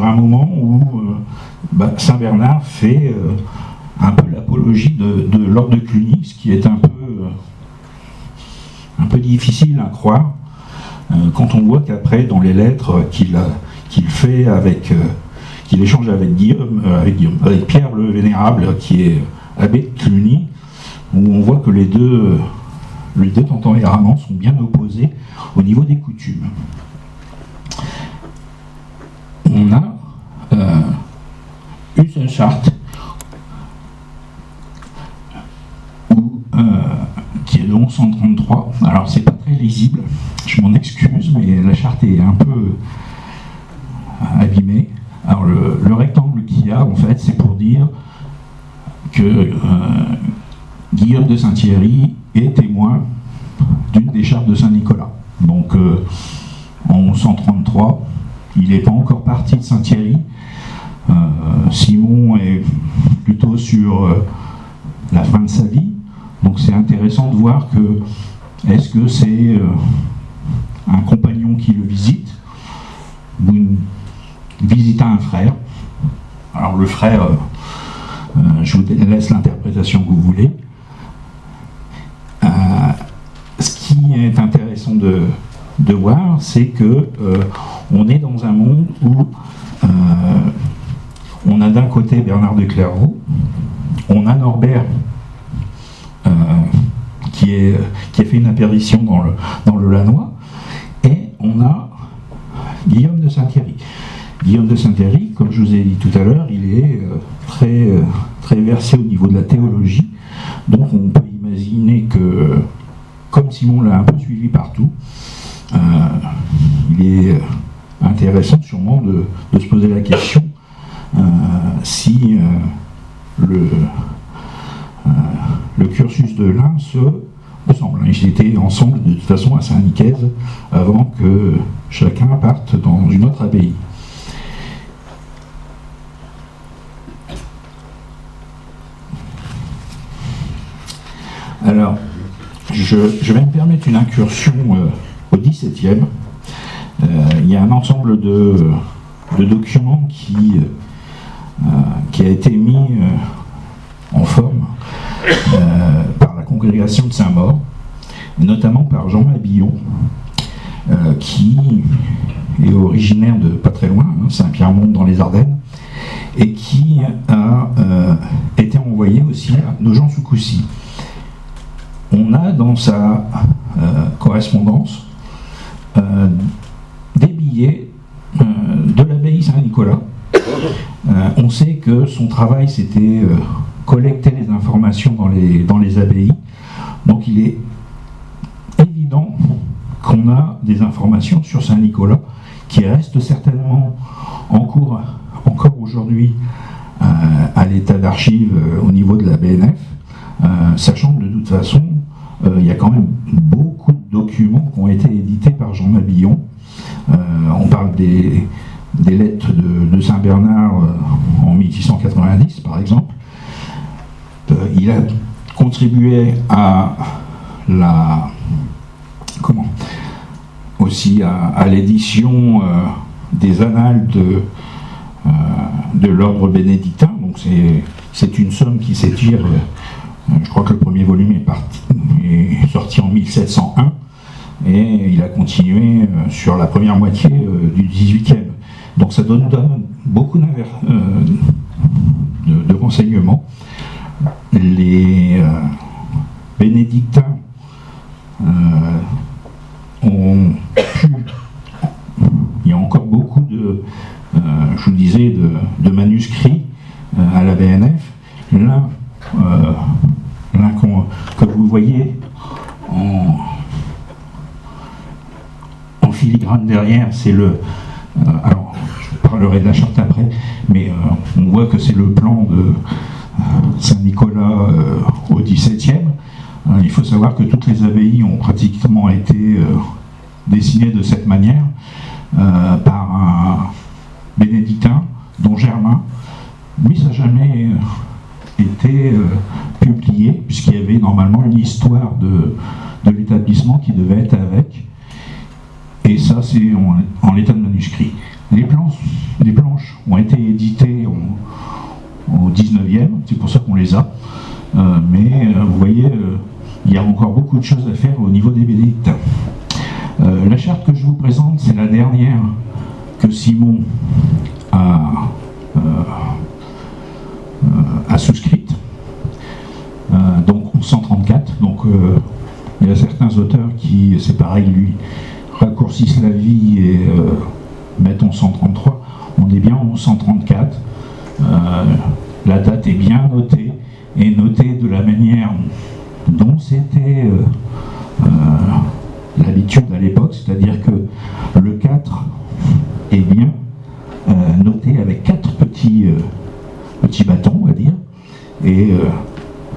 un moment où Saint-Bernard fait un peu l'apologie de l'ordre de Cluny, ce qui est un peu difficile à croire quand on voit qu'après, dans les lettres qu'il fait qu'il échange avec Pierre le Vénérable, qui est abbé de Cluny, où on voit que les deux tempéraments sont bien opposés au niveau des coutumes. On a une charte qui est de 1133. Alors c'est pas très lisible, je m'en excuse, mais la charte est un peu abîmée. Alors le rectangle qu'il y a, en fait, c'est pour dire que Guillaume de Saint-Thierry est témoin d'une des chartes de Saint-Nicolas. Donc en 1133, il n'est pas encore parti de Saint-Thierry. Simon est plutôt sur la fin de sa vie. Donc c'est intéressant de voir que est-ce que c'est un compagnon qui le visite ou visite à un frère. Alors le frère, je vous laisse l'interprétation que vous voulez. Ce qui est intéressant de voir, c'est que on est dans un monde où on a d'un côté Bernard de Clairvaux, on a Norbert qui a fait une apparition dans le Lannoy, et on a Guillaume de Saint-Thierry. Guillaume de Saint-Héry, comme je vous ai dit tout à l'heure, il est très versé au niveau de la théologie, donc on peut imaginer que, comme Simon l'a un peu suivi partout, il est intéressant sûrement de se poser la question si le cursus de l'un se ressemble. Ils étaient ensemble de toute façon à Saint-Nicaise avant que chacun parte dans une autre abbaye. Alors, je vais me permettre une incursion au XVIIe. Il y a un ensemble de documents qui a été mis en forme par la congrégation de Saint-Maur, notamment par Jean Mabillon, qui est originaire de pas très loin, Saint-Pierre-Mont dans les Ardennes, et qui a été envoyé aussi à Nogent-sous-Coucy. On a dans sa correspondance des billets de l'abbaye Saint-Nicolas. On sait que son travail c'était collecter les informations dans les abbayes. Donc il est évident qu'on a des informations sur Saint-Nicolas qui restent certainement en cours encore aujourd'hui à l'état d'archives au niveau de la BNF, sachant que de toute façon il y a quand même beaucoup de documents qui ont été édités par Jean Mabillon. On parle des lettres de Saint-Bernard en 1690 par exemple. Il a contribué à l'édition des annales de l'ordre bénédictin. Donc c'est une somme qui s'étire. Je crois que le premier volume est sorti en 1701 et il a continué sur la première moitié du XVIIIe. Donc ça donne beaucoup de renseignements. Les bénédictins ont pu... Il y a encore beaucoup je vous disais, de manuscrits à la BNF. L'un que vous voyez en filigrane derrière, c'est le... alors, je parlerai de la charte après, mais on voit que c'est le plan de Saint-Nicolas au XVIIe. Il faut savoir que toutes les abbayes ont pratiquement été dessinées de cette manière par un bénédictin, dont Germain, mais ça n'a jamais été publié, puisqu'il y avait normalement une histoire de l'établissement qui devait être avec, et ça c'est en l'état de manuscrit. Les planches ont été éditées au 19e, c'est pour ça qu'on les a, mais vous voyez, il y a encore beaucoup de choses à faire au niveau des bénédictins. La charte que je vous présente, c'est la dernière que Simon a souscrite, donc 1134. Donc il y a certains auteurs qui, c'est pareil, lui, raccourcissent la vie et mettent 1133. On est bien en 1134. La date est bien notée, et notée de la manière dont c'était l'habitude à l'époque, c'est-à-dire que le 4 est bien noté avec 4 petits bâtons, on va dire, et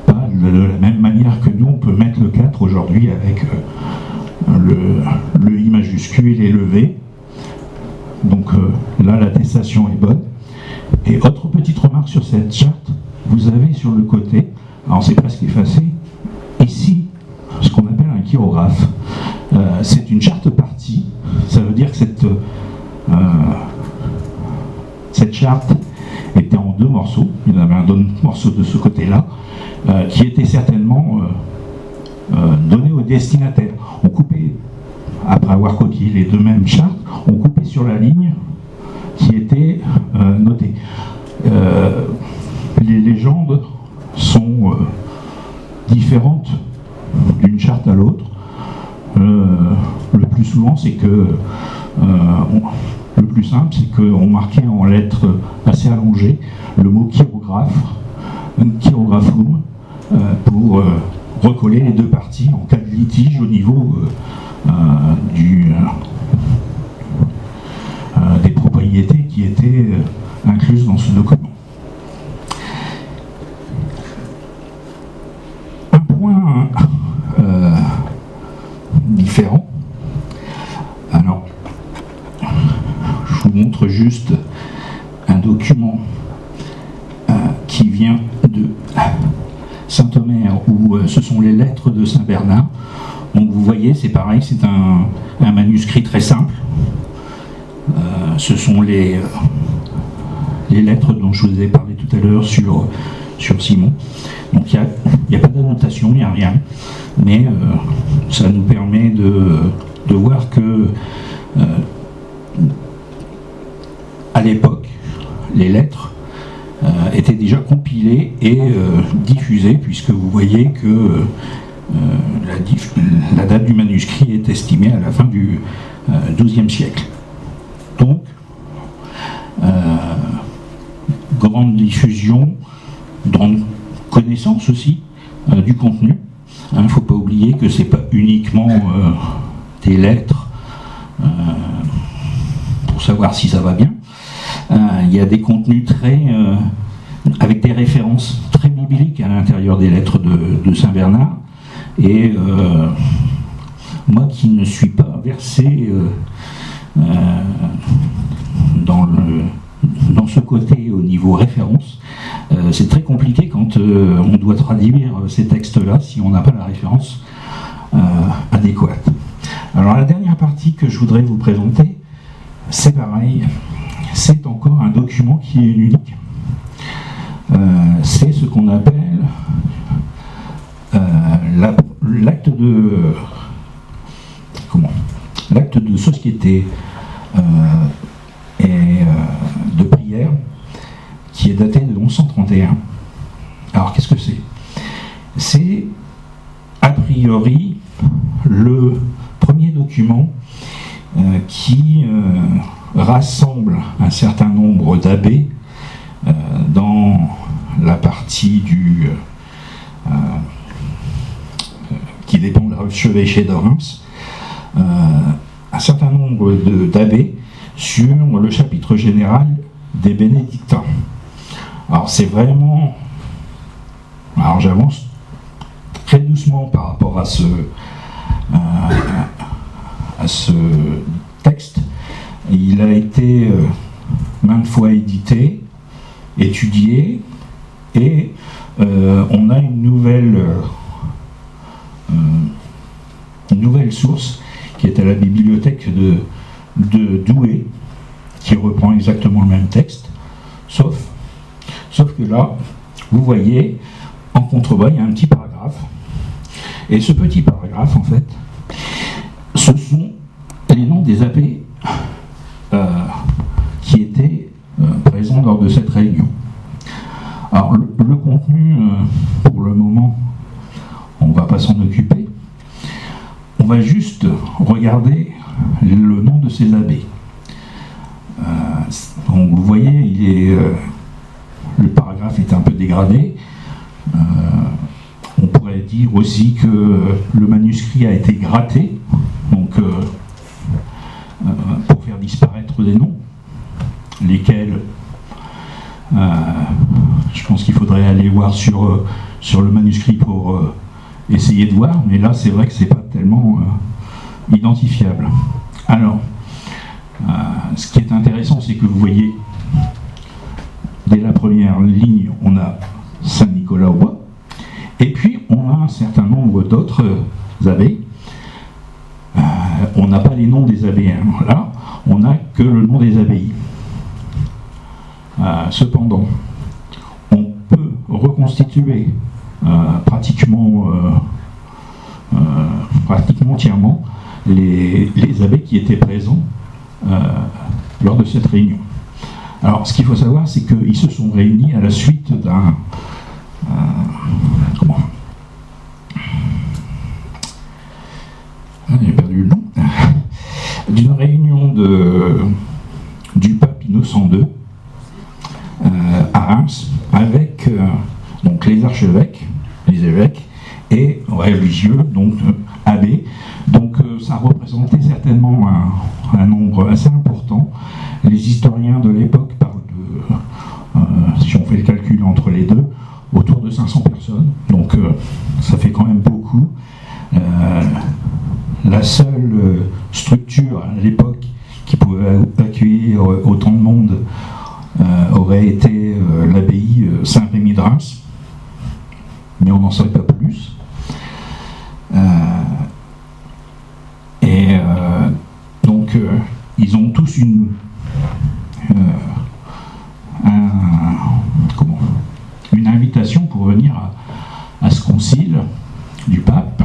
pas de la même manière que nous on peut mettre le 4 aujourd'hui avec le I majuscule et le V. Donc là l'attestation est bonne. Et autre petite remarque sur cette charte, vous avez sur le côté, alors c'est presque effacé, ici ce qu'on appelle un chirographe. C'est une charte partie, ça veut dire que cette charte était en 2 morceaux. Il y en avait un autre morceau de ce côté-là, qui était certainement donné au destinataire. On coupait, après avoir copié les 2 mêmes chartes, on coupait sur la ligne qui était notée. Les légendes sont différentes d'une charte à l'autre. Le plus souvent, c'est que le plus simple, c'est qu'on marquait en lettres assez allongées le mot chirographe, chirographum, pour recoller les deux parties en cas de litige au niveau des propriétés qui étaient incluses dans ce document. Un point différent. Alors, je vous montre juste un document qui vient de Saint-Omer, où ce sont les lettres de Saint-Bernard. Donc vous voyez, c'est pareil, c'est un manuscrit très simple. Ce sont les lettres dont je vous ai parlé tout à l'heure sur Simon. Donc il n'y a pas d'annotation, il n'y a rien. Mais ça nous permet de voir que à l'époque, les lettres étaient déjà compilées et diffusées, puisque vous voyez que la date du manuscrit est estimée à la fin du XIIe siècle. Donc, grande diffusion, grande connaissance aussi du contenu. Il ne faut pas oublier que ce n'est pas uniquement des lettres pour savoir si ça va bien. Il y a des contenus avec des références très bibliques à l'intérieur des lettres de Saint-Bernard. Et moi qui ne suis pas versé dans ce côté au niveau référence, c'est très compliqué quand on doit traduire ces textes-là si on n'a pas la référence adéquate. Alors la dernière partie que je voudrais vous présenter, c'est pareil, c'est encore un document qui est unique. C'est ce qu'on appelle l'acte de société et de prière qui est daté de 1131. Alors qu'est-ce que c'est? C'est a priori le premier document qui rassemble un certain nombre d'abbés dans la partie qui dépend de l'archevêché de Reims, un certain nombre d'abbés sur le chapitre général des bénédictins. Alors c'est vraiment... Alors j'avance très doucement par rapport à ce texte. Il a été maintes fois édité, étudié, et on a une nouvelle source qui est à la bibliothèque de Douai, qui reprend exactement le même texte, sauf que là, vous voyez, en contrebas, il y a un petit paragraphe, et ce petit paragraphe, en fait, ce sont les noms des abbés qui étaient présents lors de cette réunion. Alors, le contenu, pour le moment, on ne va pas s'en occuper. On va juste regarder le nom de ces abbés. Donc, vous voyez, le paragraphe est un peu dégradé. On pourrait dire aussi que le manuscrit a été gratté, donc pour faire disparaître des noms, lesquels je pense qu'il faudrait aller voir sur le manuscrit pour essayer de voir, mais là c'est vrai que c'est pas tellement identifiable. Alors, ce qui est intéressant, c'est que vous voyez, dès la première ligne, on a Saint-Nicolas-au-Bois, et puis on a un certain nombre d'autres abbés. On n'a pas les noms des abbés, hein. Là, on n'a que le nom des abbayes. Cependant, on peut reconstituer pratiquement entièrement les abbés qui étaient présents lors de cette réunion. Alors, ce qu'il faut savoir, c'est qu'ils se sont réunis à la suite d'un... j'ai perdu le nom. D'une réunion 1902 à Reims avec donc les archevêques, les évêques et religieux, donc abbés. Donc ça représentait certainement un nombre assez important. Les historiens de l'époque parlent de, si on fait le calcul entre les deux, autour de 500 personnes. Donc ça fait quand même beaucoup. La seule structure à l'époque qui pouvait accueillir autant de monde aurait été l'abbaye Saint-Rémy de Reims, mais on n'en saurait pas plus. Donc ils ont tous une invitation pour venir à ce concile du pape.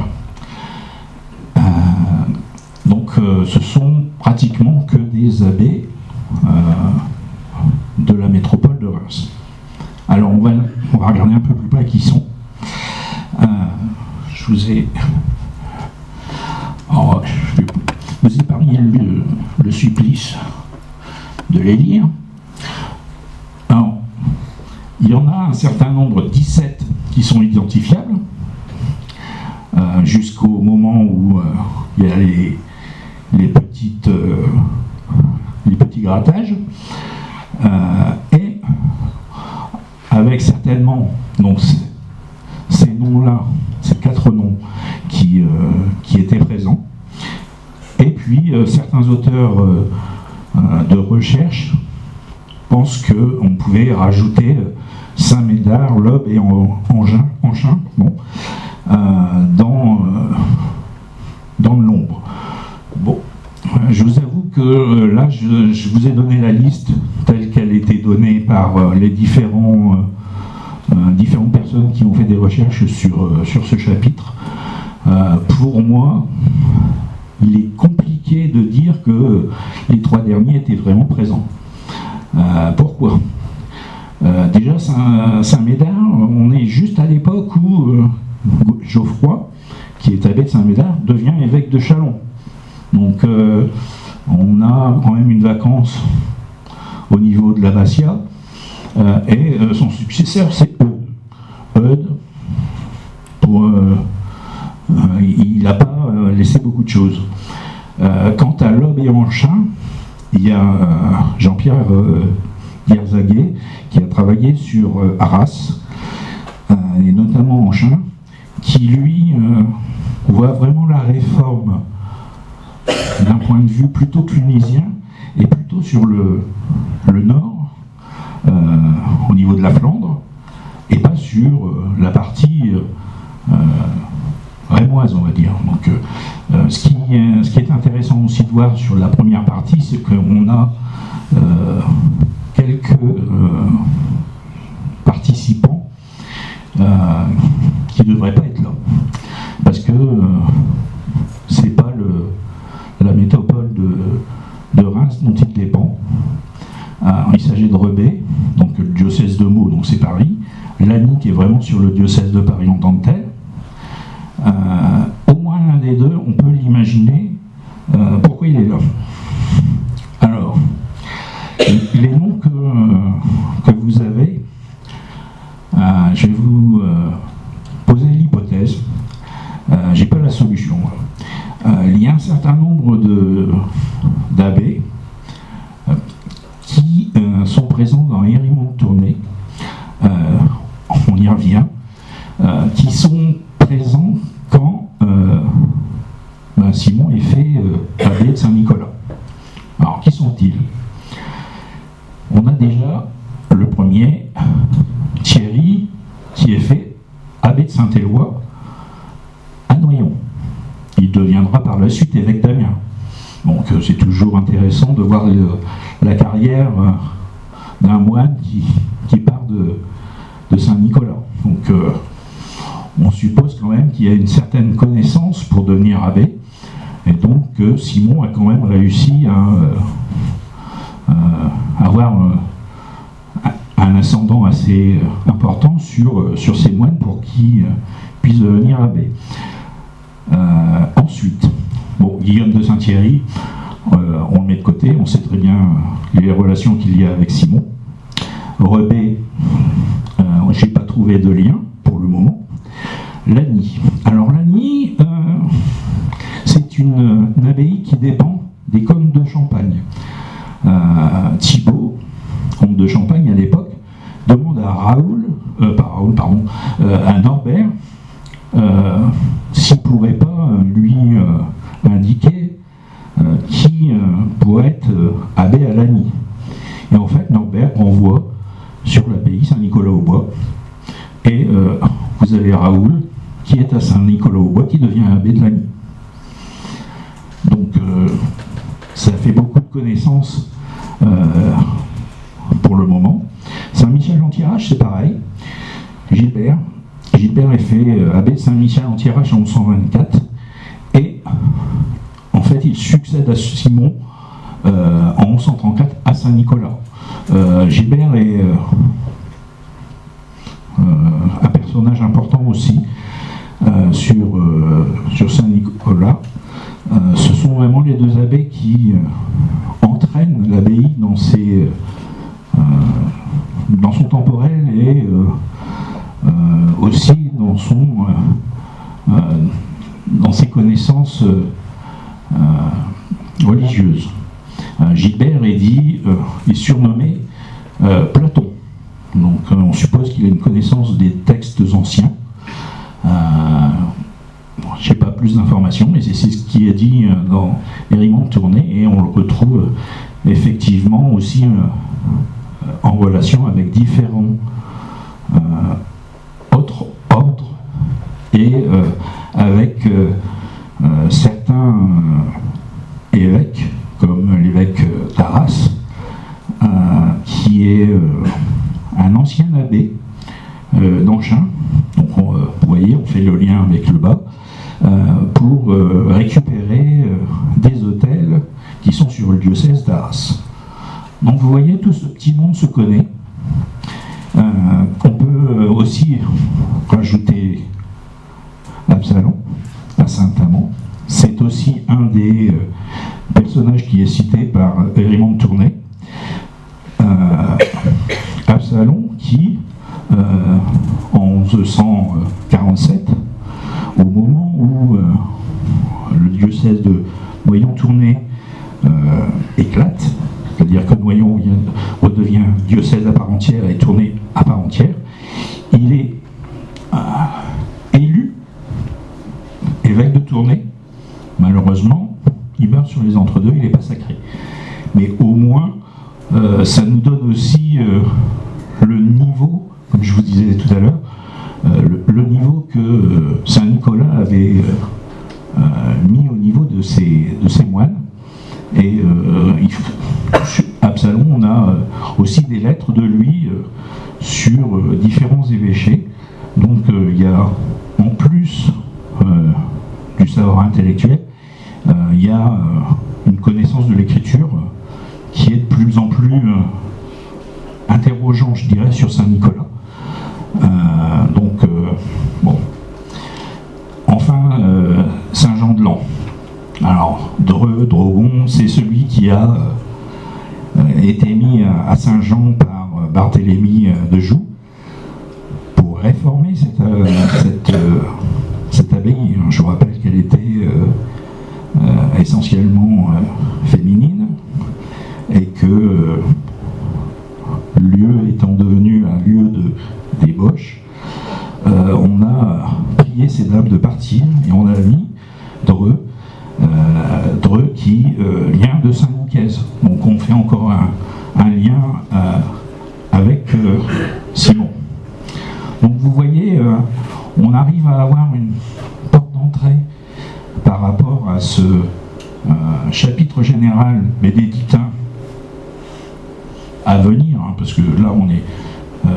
Donc ce sont pratiquement que des abbés de la métropole de Reims. Alors on va regarder un peu plus près qui sont. Je vous ai épargné le supplice de les lire. Alors, il y en a un certain nombre, 17, qui sont identifiables, jusqu'au moment où il y a les petits grattages, et avec certainement donc ces noms-là, ces 4 noms qui étaient présents, et puis certains auteurs de recherche pensent qu'on pouvait rajouter Saint-Médard, Lobe et Anchin, bon, dans le nombre. Bon, je vous avoue que là, je vous ai donné la liste telle qu'elle était donnée par les différentes personnes qui ont fait des recherches sur ce chapitre. Pour moi, il est compliqué de dire que les 3 derniers étaient vraiment présents. Pourquoi ? Déjà, Saint-Médard, on est juste à l'époque où Geoffroy, qui est abbé de Saint-Médard, devient évêque de Châlons. Donc, on a quand même une vacance au niveau de l'abbatiat, et son successeur, c'est Eudes. Il n'a pas laissé beaucoup de choses. Quant à Lobe et Anchin, il y a Jean-Pierre Guerzaguet qui a travaillé sur Arras, et notamment Anchin, qui lui voit vraiment la réforme d'un point de vue plutôt clunisien et plutôt sur le nord, au niveau de la Flandre, et pas sur la partie rémoise, on va dire. Donc, ce qui est intéressant aussi de voir sur la première partie, c'est qu'on a quelques participants qui ne devraient pas être là, parce que c'est pas la métropole de Reims dont il dépend. Il s'agit de Rebais, donc le diocèse de Meaux, donc c'est Paris. Lagny, qui est vraiment sur le diocèse de Paris en tant que tel. Au moins l'un des deux, on peut l'imaginer. Pourquoi il est là? Alors, les noms que vous avez, je vais vous poser l'hypothèse. J'ai pas la solution. Il y a un certain nombre d'abbés qui sont présents dans Hérimont de Tournai. On y revient. Qui sont présents quand Simon est fait abbé de Saint-Nicolas. Alors, qui sont-ils? On a déjà le premier, Thierry, qui est fait abbé de Saint-Éloi à Noyon. Il deviendra par la suite évêque d'Amiens. Donc c'est toujours intéressant de voir la carrière d'un moine qui part de Saint-Nicolas. Donc on suppose quand même qu'il y a une certaine connaissance pour devenir abbé, et donc Simon a quand même réussi à avoir un ascendant assez important sur ces moines pour qu'ils puissent devenir abbé. Ensuite, bon, Guillaume de Saint-Thierry, on le met de côté, on sait très bien les relations qu'il y a avec Simon. Rebé, j'ai pas trouvé de lien pour le moment. Lagny. Alors Lagny, c'est une abbaye qui dépend des comtes de Champagne. Thibaut, comte de Champagne à l'époque, demande à à Norbert, s'il ne pourrait pas lui indiquer qui pourrait être abbé à Lagny. Et en fait, Norbert renvoie sur l'abbaye Saint-Nicolas-au-Bois, et vous avez Raoul qui est à Saint-Nicolas-au-Bois, qui devient abbé de Lagny. Donc ça fait beaucoup de connaissances pour le moment. Saint-Michel-en-Thiérache, c'est pareil. Gilbert est fait abbé de Saint-Michel-en-Thiérache en 1124, et en fait il succède à Simon en 1134 à Saint-Nicolas. Gilbert est un personnage important aussi sur Saint-Nicolas. Ce sont vraiment les deux abbés qui entraînent l'abbaye dans son temporel et aussi dans ses connaissances religieuses. Gilbert est surnommé Platon. Donc on suppose qu'il a une connaissance des textes anciens. Je n'ai pas plus d'informations, mais c'est ce qui est dit dans Hérimon de Tournai, et on le retrouve effectivement aussi en relation avec différents autres ordres et avec certains évêques, comme l'évêque d'Arras, qui est un ancien abbé d'Anchin. Donc vous voyez, on fait le lien avec le bas, pour récupérer des autels qui sont sur le diocèse d'Arras. Donc vous voyez, tout ce petit monde se connaît. On peut aussi rajouter Absalon à Saint-Amand. C'est aussi un des personnages qui est cité par Hérimon de Tournai. Absalon qui, en 1147, au moment où le diocèse de Noyon-Tournai éclate, c'est-à-dire que Noyon redevient diocèse à part entière et Tournai à part entière, il est élu évêque de Tournai. Malheureusement, il meurt sur les entre-deux, il n'est pas sacré. Mais au moins, ça nous donne aussi le niveau, comme je vous disais tout à l'heure, le niveau que Saint-Nicolas avait mis au niveau de ses moines. Et Absalon, on a aussi des lettres de lui sur différents évêchés. Donc il y a, en plus du savoir intellectuel, il y a une connaissance de l'écriture qui est de plus en plus interrogeant, je dirais, sur Saint-Nicolas. Bon. Enfin, Saint-Jean-de-Lans. Alors, Drogon, c'est celui qui a été mis à Saint-Jean par Barthélemy de Joux pour réformer cette abbaye. Je vous rappelle qu'elle était essentiellement féminine, et que le lieu étant devenu un lieu de débauche, on a prié ces dames de partir, et on a mis Dreux qui vient de Saint-Nicaise. Donc on fait encore un lien avec Simon. Donc vous voyez, on arrive à avoir une porte d'entrée par rapport à ce chapitre général bénédictin à venir, hein, parce que là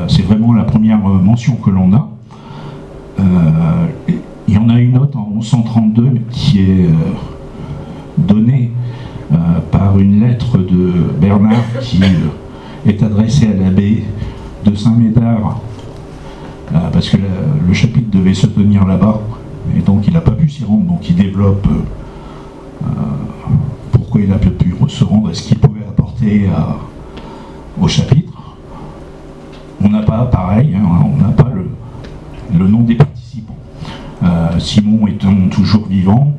c'est vraiment la première mention que l'on a. Il y en a une autre en 1132 qui est donnée par une lettre de Bernard qui est adressée à l'abbé de Saint-Médard, parce que le chapitre devait se tenir là-bas, et donc il n'a pas pu s'y rendre, donc il développe pour pourquoi il a pu se rendre et ce qu'il pouvait apporter au chapitre. On n'a pas, pareil, hein, on n'a pas le nom des participants. Simon étant toujours vivant,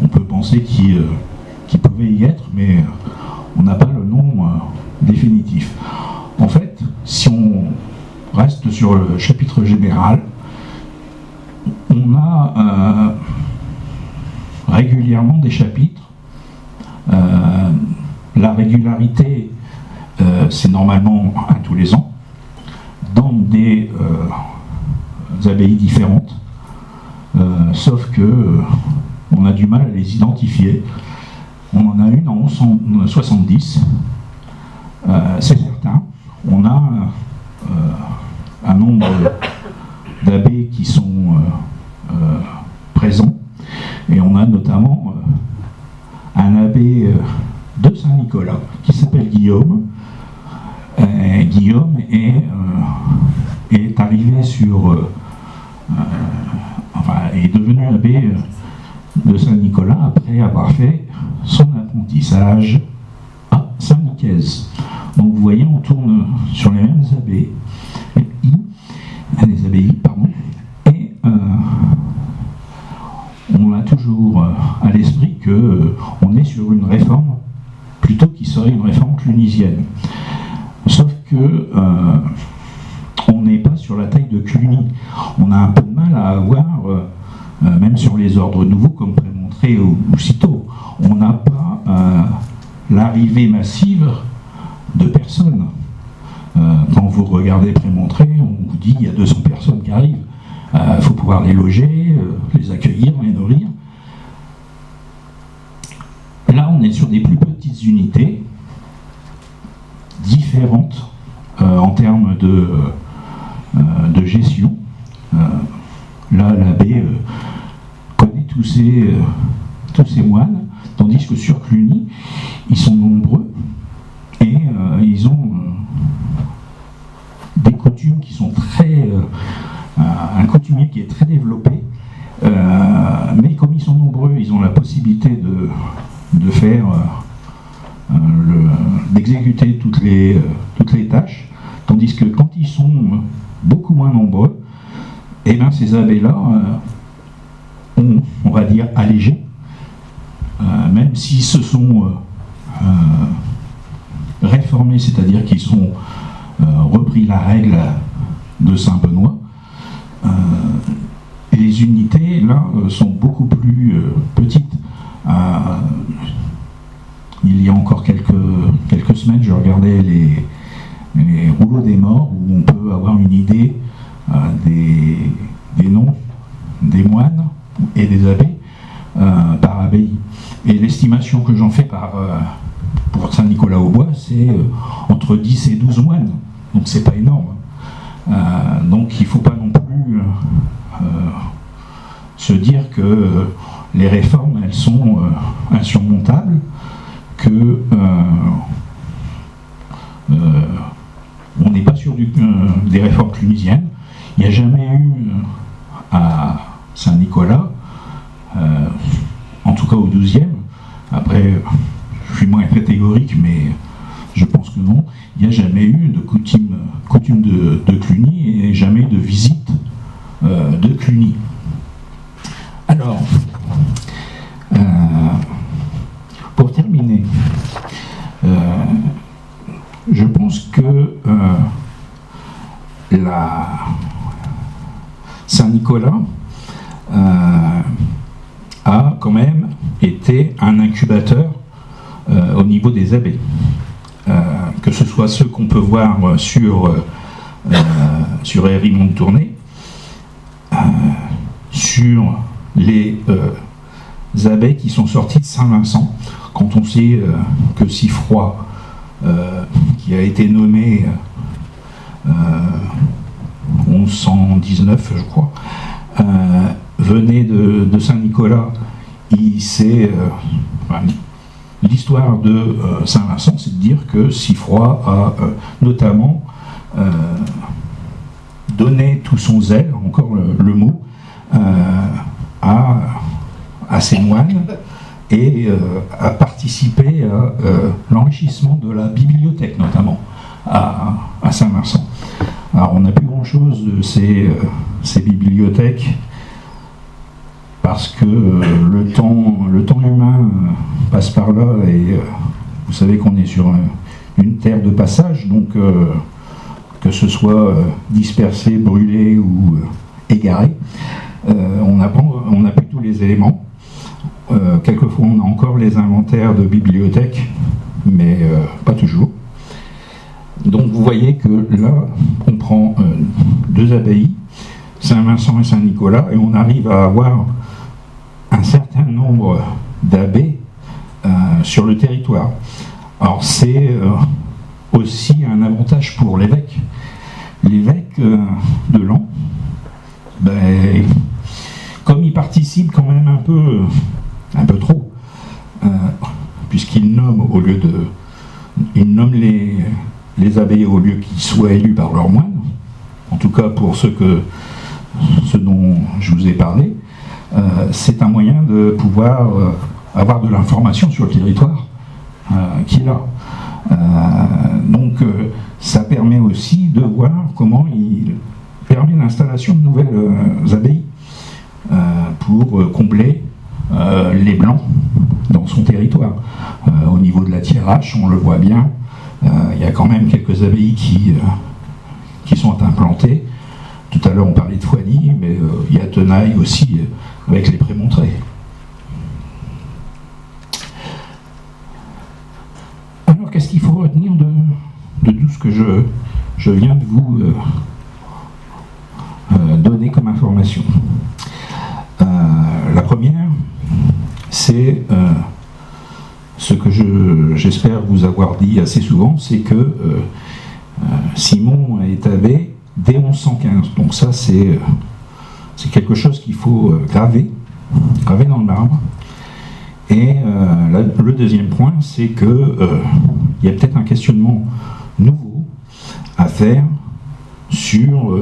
on peut penser qu'il pouvait y être, mais on n'a pas le nom définitif. En fait, si on reste sur le chapitre général, on a régulièrement des chapitres. La régularité, c'est normalement un tous les ans, dans des abbayes différentes, sauf que on a du mal à les identifier. On en a une en 1170, c'est certain. On a un nombre d'abbés qui sont présents, et on a notamment un abbé de Saint-Nicolas qui s'appelle Guillaume. Guillaume est arrivé sur est devenu abbé de Saint-Nicolas après avoir fait son apprentissage à Saint-Nicaise. Donc vous voyez, on tourne sur les mêmes abbayes, les abbayes, pardon, et on a toujours à l'esprit qu'on est sur une réforme plutôt qui serait une réforme clunisienne. Sauf que on n'est pas sur la taille de Cluny. On a un peu de mal à avoir, même sur les ordres nouveaux comme Prémontré ou Cîteaux, on n'a pas l'arrivée massive de personnes. Quand vous regardez Prémontré, on vous dit il y a 200 personnes qui arrivent. Il faut pouvoir les loger, les accueillir, les nourrir. Là, on est sur des plus petites unités, différentes en termes de gestion. Là, l'abbé connaît tous ces moines, tandis que sur Cluny, ils sont nombreux et ils ont des coutumes qui sont très... un coutumier qui est très développé, mais comme ils sont nombreux, ils ont la possibilité de faire... d'exécuter toutes les tâches, tandis que quand ils sont beaucoup moins nombreux, et bien ces abbés-là on va dire allégés, même s'ils se sont réformés, c'est-à-dire qu'ils ont repris la règle de Saint-Benoît. Les unités là sont beaucoup plus petites. Il y a encore quelques semaines, je regardais les rouleaux des morts où on peut avoir une idée des noms des moines et des abbés par abbaye. Et l'estimation que j'en fais pour Saint-Nicolas-au-Bois, c'est entre 10 et 12 moines. Donc c'est pas énorme. Donc il ne faut pas non plus se dire que les réformes, elles sont insurmontables, que on n'est pas sur des réformes clunisiennes. Il n'y a jamais eu à Saint-Nicolas, en tout cas au XIIe, après je suis moins catégorique, mais je pense que non, il n'y a jamais eu de coutume de Cluny et jamais de visite de Cluny. Alors, pour terminer, je pense que Saint-Nicolas a quand même été un incubateur au niveau des abbés. Que ce soit ceux qu'on peut voir sur Hérimont de Tournai, sur les abbés qui sont sortis de Saint-Vincent, quand on sait que Siffroy, qui a été nommé 1119, je crois, venait de Saint-Nicolas, l'histoire de Saint-Vincent, c'est de dire que Siffroy a notamment donné tout son zèle, encore le mot, à ses moines, et a participé à l'enrichissement de la bibliothèque, notamment à Saint-Vincent. Alors on n'a plus grand-chose de ces bibliothèques parce que le temps humain passe par là et vous savez qu'on est sur une terre de passage, donc que ce soit dispersé, brûlé ou égaré, on n'a plus tous les éléments. Quelquefois on a encore les inventaires de bibliothèques, mais pas toujours. Donc vous voyez que là, on prend deux abbayes, Saint-Vincent et Saint-Nicolas, et on arrive à avoir un certain nombre d'abbés sur le territoire. Alors c'est aussi un avantage pour l'évêque. L'évêque de Laon, comme il participe quand même un peu trop, puisqu'il nomme les abbés au lieu qu'ils soient élus par leurs moines, en tout cas pour ce dont je vous ai parlé, c'est un moyen de pouvoir avoir de l'information sur le territoire qu'il a. Donc ça permet aussi de voir comment il permet l'installation de nouvelles abbayes pour combler les blancs dans son territoire. Au niveau de la Thiérache, on le voit bien, il y a quand même quelques abbayes qui sont implantées. Tout à l'heure on parlait de Foigny, mais il y a Tenaille aussi avec les Prémontrés. Alors qu'est-ce qu'il faut retenir de tout ce que je viens de vous donner comme information? La première, c'est ce que j'espère vous avoir dit assez souvent, c'est que Simon est abbé dès 1115. Donc ça, c'est quelque chose qu'il faut graver dans le marbre. Et le deuxième point, c'est que il y a peut-être un questionnement nouveau à faire sur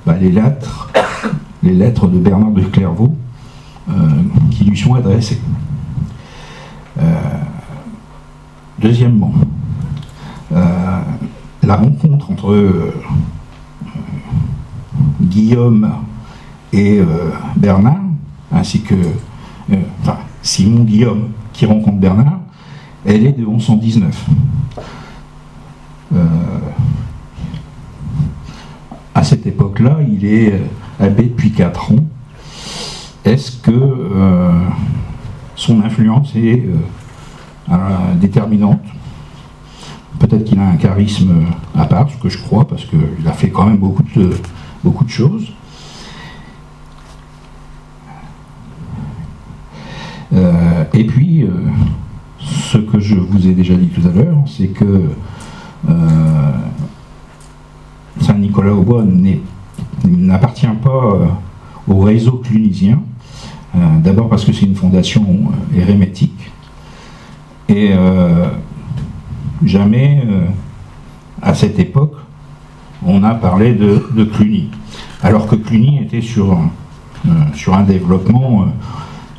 les lettres de Bernard de Clairvaux qui lui sont adressées. Deuxièmement, la rencontre entre Guillaume et Bernard, ainsi que Simon Guillaume qui rencontre Bernard, elle est de 1119. À cette époque-là, il est abbé depuis 4 ans. Est-ce que son influence est déterminante? Peut-être qu'il a un charisme à part, ce que je crois, parce qu'il a fait quand même beaucoup de choses. Et puis, ce que je vous ai déjà dit tout à l'heure, c'est que Saint-Nicolas-aux-Bois n'appartient pas au réseau clunisien. D'abord parce que c'est une fondation hérémétique. Et jamais, à cette époque, on a parlé de Cluny. Alors que Cluny était sur un développement,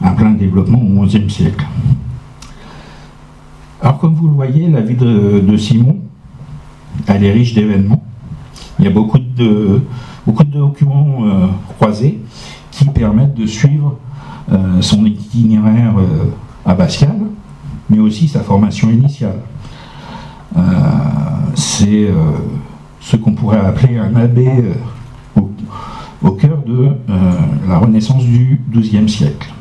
un plein développement au XIe siècle. Alors comme vous le voyez, la vie de Simon, elle est riche d'événements. Il y a beaucoup de documents croisés qui permettent de suivre son itinéraire abbatial, mais aussi sa formation initiale. C'est ce qu'on pourrait appeler un abbé au cœur de la Renaissance du XIIe siècle.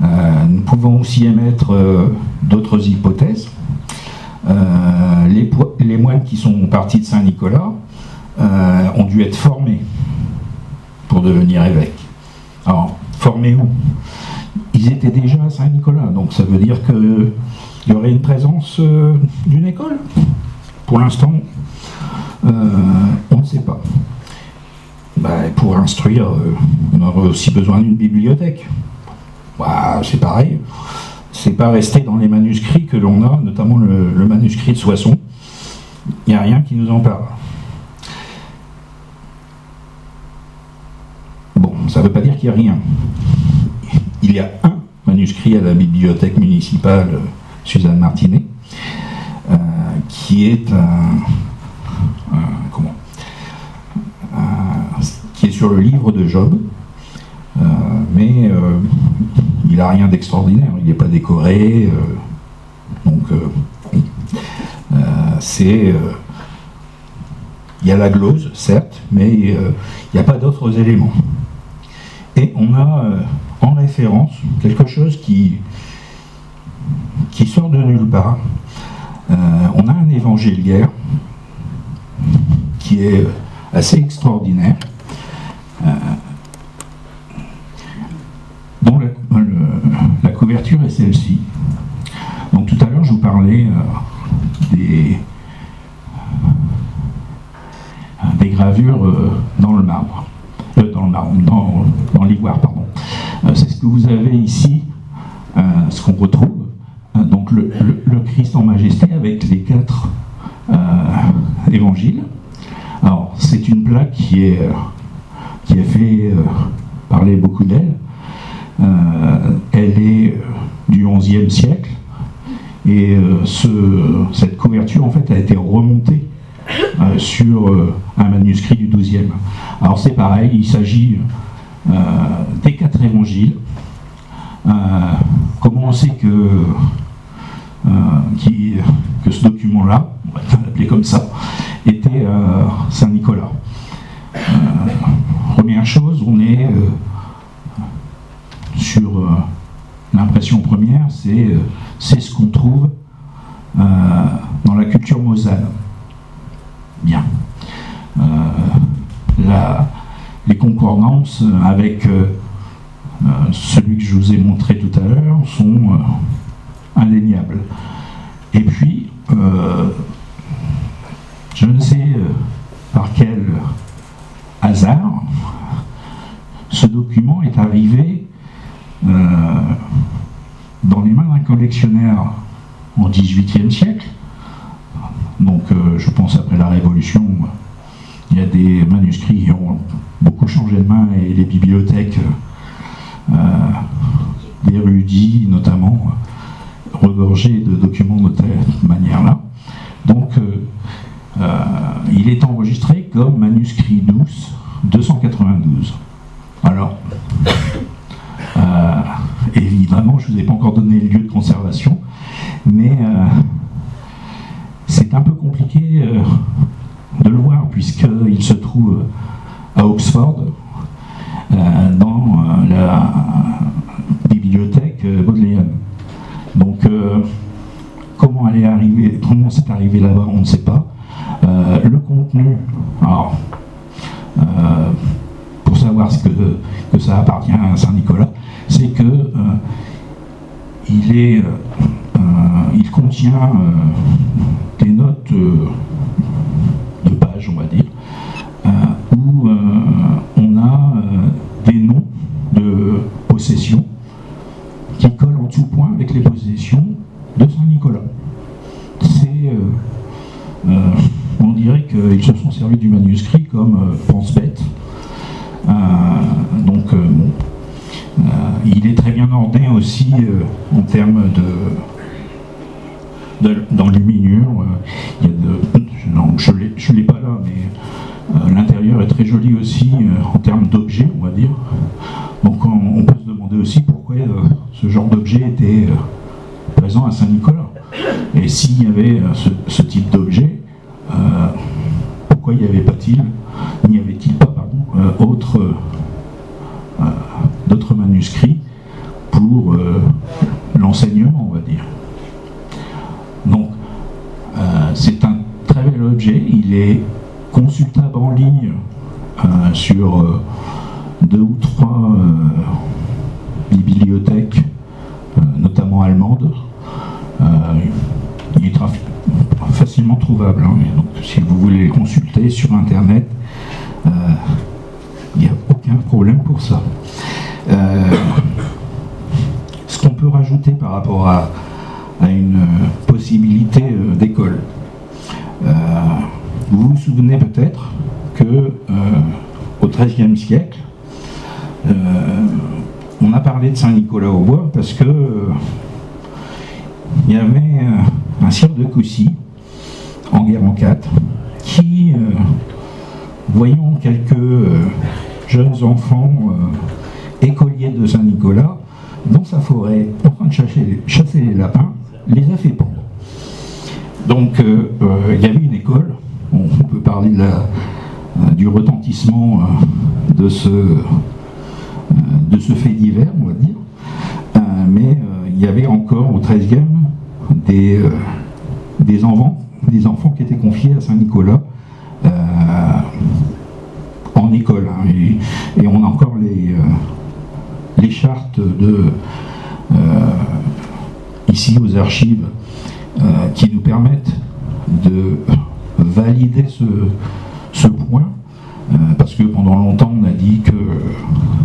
Nous pouvons aussi émettre d'autres hypothèses. Les moines qui sont partis de Saint-Nicolas ont dû être formés pour devenir évêques. Alors, formés où? Ils étaient déjà à Saint-Nicolas, donc ça veut dire qu'il y aurait une présence d'une école. Pour l'instant, on ne sait pas. Pour instruire, on aurait aussi besoin d'une bibliothèque. C'est pareil. C'est pas resté dans les manuscrits que l'on a, notamment le manuscrit de Soissons. Il n'y a rien qui nous en parle. Bon, ça ne veut pas dire qu'il n'y a rien. Il y a un manuscrit à la bibliothèque municipale Suzanne Martinet, qui est qui est sur le livre de Job, mais il n'a rien d'extraordinaire, il n'est pas décoré, il y a la glose, certes, mais il n'y a pas d'autres éléments. Et on a en référence quelque chose qui sort de nulle part. On a un évangile guerre qui est assez extraordinaire, dont la couverture est celle-ci. Donc tout à l'heure je vous parlais des gravures dans le marbre, dans l'ivoire, pardon. C'est ce que vous avez ici, ce qu'on retrouve. Donc le Christ en majesté avec les 4 évangiles. Alors c'est une plaque qui a fait parler beaucoup d'elle. Elle est du XIe siècle et cette couverture en fait a été remontée sur un manuscrit du XIIe. Alors c'est pareil, il s'agit des 4 évangiles. Comment on sait que ce document-là, on va l'appeler comme ça, était Saint-Nicolas. Première chose, on est sur l'impression première, c'est ce qu'on trouve dans la culture mosane. Bien. Les concordances avec celui que je vous ai montré tout à l'heure sont indéniables. Et puis, je ne sais par quel hasard, ce document est arrivé dans les mains d'un collectionneur au XVIIIe siècle. Donc je pense après la Révolution, il y a des manuscrits qui ont beaucoup changé de main et les bibliothèques d'érudits notamment regorgées de documents de cette manière-là. Donc il est enregistré comme manuscrit 292. Alors évidemment je ne vous ai pas encore donné le lieu de conservation, mais c'est un peu compliqué de le voir puisqu'il se trouve à Oxford dans la bibliothèque bodléienne. Donc comment c'est arrivé là-bas, on ne sait pas. Le contenu, alors pour savoir que ça appartient à Saint-Nicolas, c'est que il contient des notes de pages, on va dire, où on a des noms de possessions qui collent en tout point avec les possessions de Saint-Nicolas. On dirait qu'ils se sont servis du manuscrit comme pense-bête. Il est très bien ordonné aussi en termes d'enluminure. Je ne l'ai pas là, mais l'intérieur est très joli aussi en termes d'objets, on va dire. Donc on peut se demander aussi pourquoi ce genre d'objet était présent à Saint-Nicolas. Et s'il y avait ce type d'objet, pourquoi n'y avait-il pas d'autres manuscrits pour l'enseignement, on va dire. Donc c'est un très bel objet, il est consultable en ligne sur 2 ou 3 bibliothèques, notamment allemandes. Il est facilement trouvable, hein. Donc si vous voulez le consulter sur internet, il n'y a aucun problème pour ça. Ce qu'on peut rajouter par rapport à une possibilité d'école, vous vous souvenez peut-être que au XIIIe siècle, on a parlé de Saint-Nicolas-au-Bois parce que il y avait un sire de Coucy, en guerre en 4, qui, voyant quelques jeunes enfants écoliers de Saint-Nicolas dans sa forêt, en train de chasser les lapins, les a fait pendre. Donc il y avait une école, on peut parler du retentissement de ce fait divers, on va dire, mais il y avait encore au XIIIe des enfants qui étaient confiés à Saint-Nicolas en école, hein, et on a encore les chartes ici aux archives qui nous permettent de valider ce point, parce que pendant longtemps on a dit que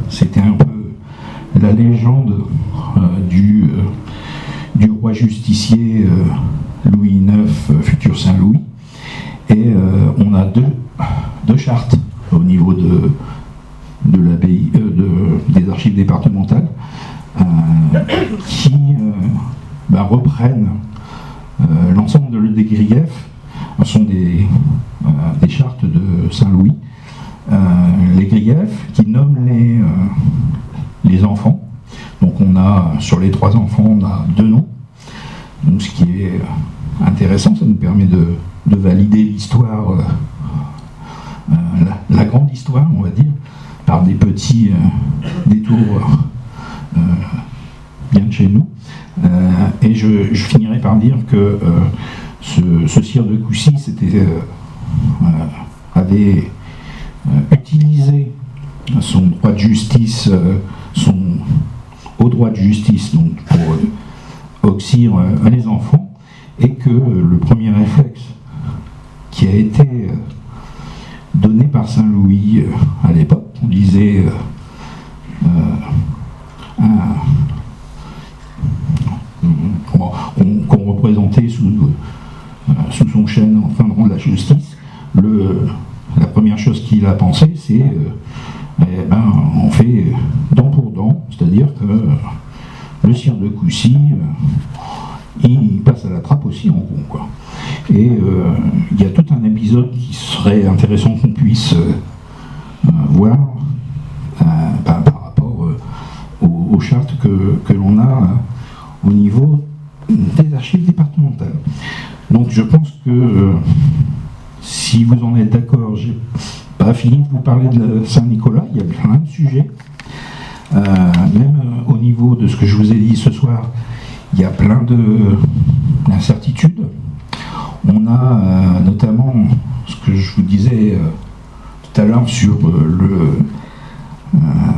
c'était un peu la légende du roi justicier Louis IX, futur Saint-Louis, et on a deux chartes au niveau de l'abbaye, des archives départementales qui reprennent l'ensemble des griefs. Ce sont des chartes de Saint-Louis, les griefs qui nomment les enfants. Donc on a, sur les 3 enfants, on a 2 noms. Donc ce qui est intéressant, ça nous permet de valider l'histoire, la grande histoire, on va dire, par des petits détours bien de chez nous. Et je finirai par dire que ce sire de Coucy avait utilisé son droit de justice, son haut droit de justice, donc pour auxir les enfants, et que le premier réflexe qui a été donné par Saint-Louis à l'époque, on disait qu'on représentait sous son chêne en train de rendre la justice, la première chose qu'il a pensé, c'est on fait dent pour dent, c'est-à-dire que le sire de Coucy, il passe à la trappe aussi en gros, quoi. Et il y a tout un épisode qui serait intéressant qu'on puisse voir par rapport aux chartes que l'on a au niveau des archives départementales. Donc je pense que si vous en êtes d'accord, j'ai pas fini de vous parler de Saint-Nicolas, il y a plein de sujets. Même au niveau de ce que je vous ai dit ce soir, il y a plein d'incertitudes. On a notamment ce que je vous disais tout à l'heure sur le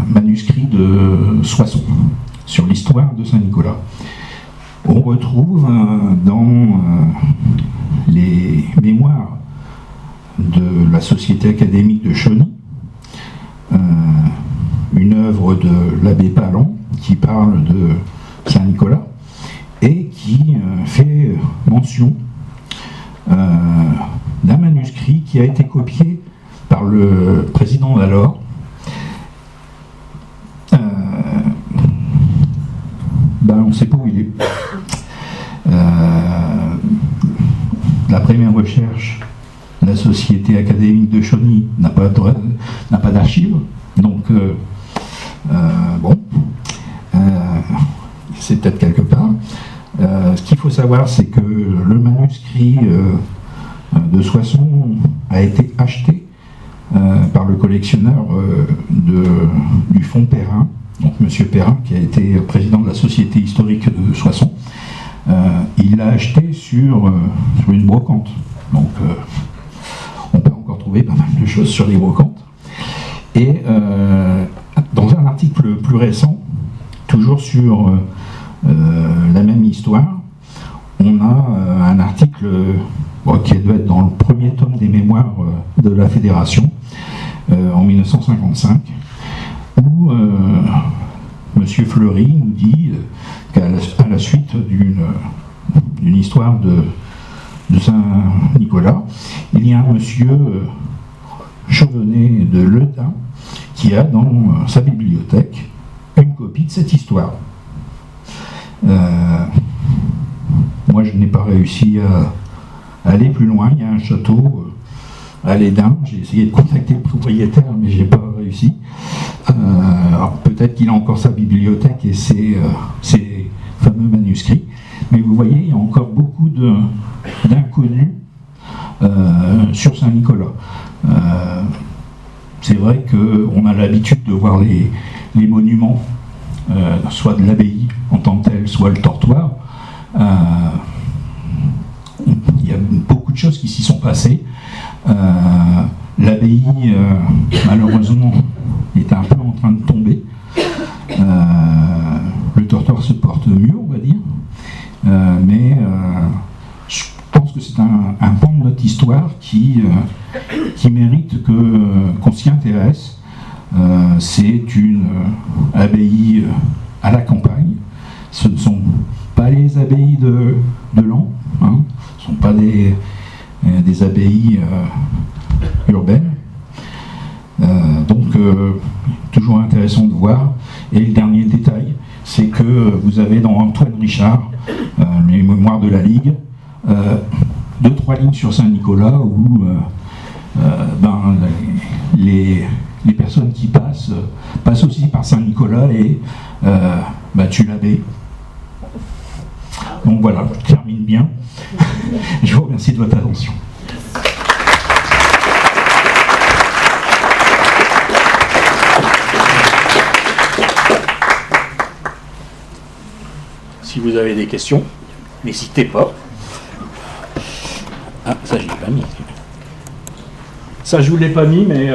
manuscrit de Soissons, sur l'histoire de Saint-Nicolas. On retrouve dans les mémoires de la Société académique de Chauny une œuvre de l'abbé Palan qui parle de Saint-Nicolas et qui fait mention d'un manuscrit qui a été copié par le président d'alors, on ne sait pas où il est. D'après mes recherches, la Société académique de Chauny n'a pas d'archives, donc c'est peut-être quelque part. Ce qu'il faut savoir, c'est que le manuscrit de Soissons a été acheté par le collectionneur du fonds Perrin, donc M. Perrin, qui a été président de la Société historique de Soissons. Il l'a acheté sur une brocante. Donc on peut encore trouver pas mal de choses sur les brocantes. Et dans un article plus récent, toujours sur la même histoire, on a un article qui doit être dans le premier tome des mémoires de la Fédération, en 1955, où M. Fleury nous dit qu'à la suite d'une histoire de Saint-Nicolas, il y a un monsieur Chauvenet de Ledin qui a dans sa bibliothèque une photocopie de cette histoire. Moi, je n'ai pas réussi à aller plus loin. Il y a un château à l'Édin. J'ai essayé de contacter le propriétaire, mais je n'ai pas réussi. Alors peut-être qu'il a encore sa bibliothèque et ses fameux manuscrits. Mais vous voyez, il y a encore beaucoup d'inconnus sur Saint-Nicolas. C'est vrai qu'on a l'habitude de voir les monuments, soit de l'abbaye en tant que telle, soit le tortoir. Il y a beaucoup de choses qui s'y sont passées. L'abbaye, malheureusement, est un peu en train de tomber. Le tortoir se porte mieux, on va dire. Mais je pense que c'est un pan de notre histoire qui mérite qu'on s'y intéresse. C'est une abbaye à la campagne. Ce ne sont pas les abbayes de Laon, hein. Ce ne sont pas des abbayes urbaines. Donc, toujours intéressant de voir. Et le dernier détail, c'est que vous avez dans Antoine Richard, les mémoires de la Ligue, 2-3 lignes sur Saint-Nicolas où les personnes qui passent aussi par Saint-Nicolas et tuent l'abbé. Donc voilà, je termine bien. Je vous remercie de votre attention. Si vous avez des questions, n'hésitez pas. Ah, ça je l'ai pas mis. Ça je vous l'ai pas mis, mais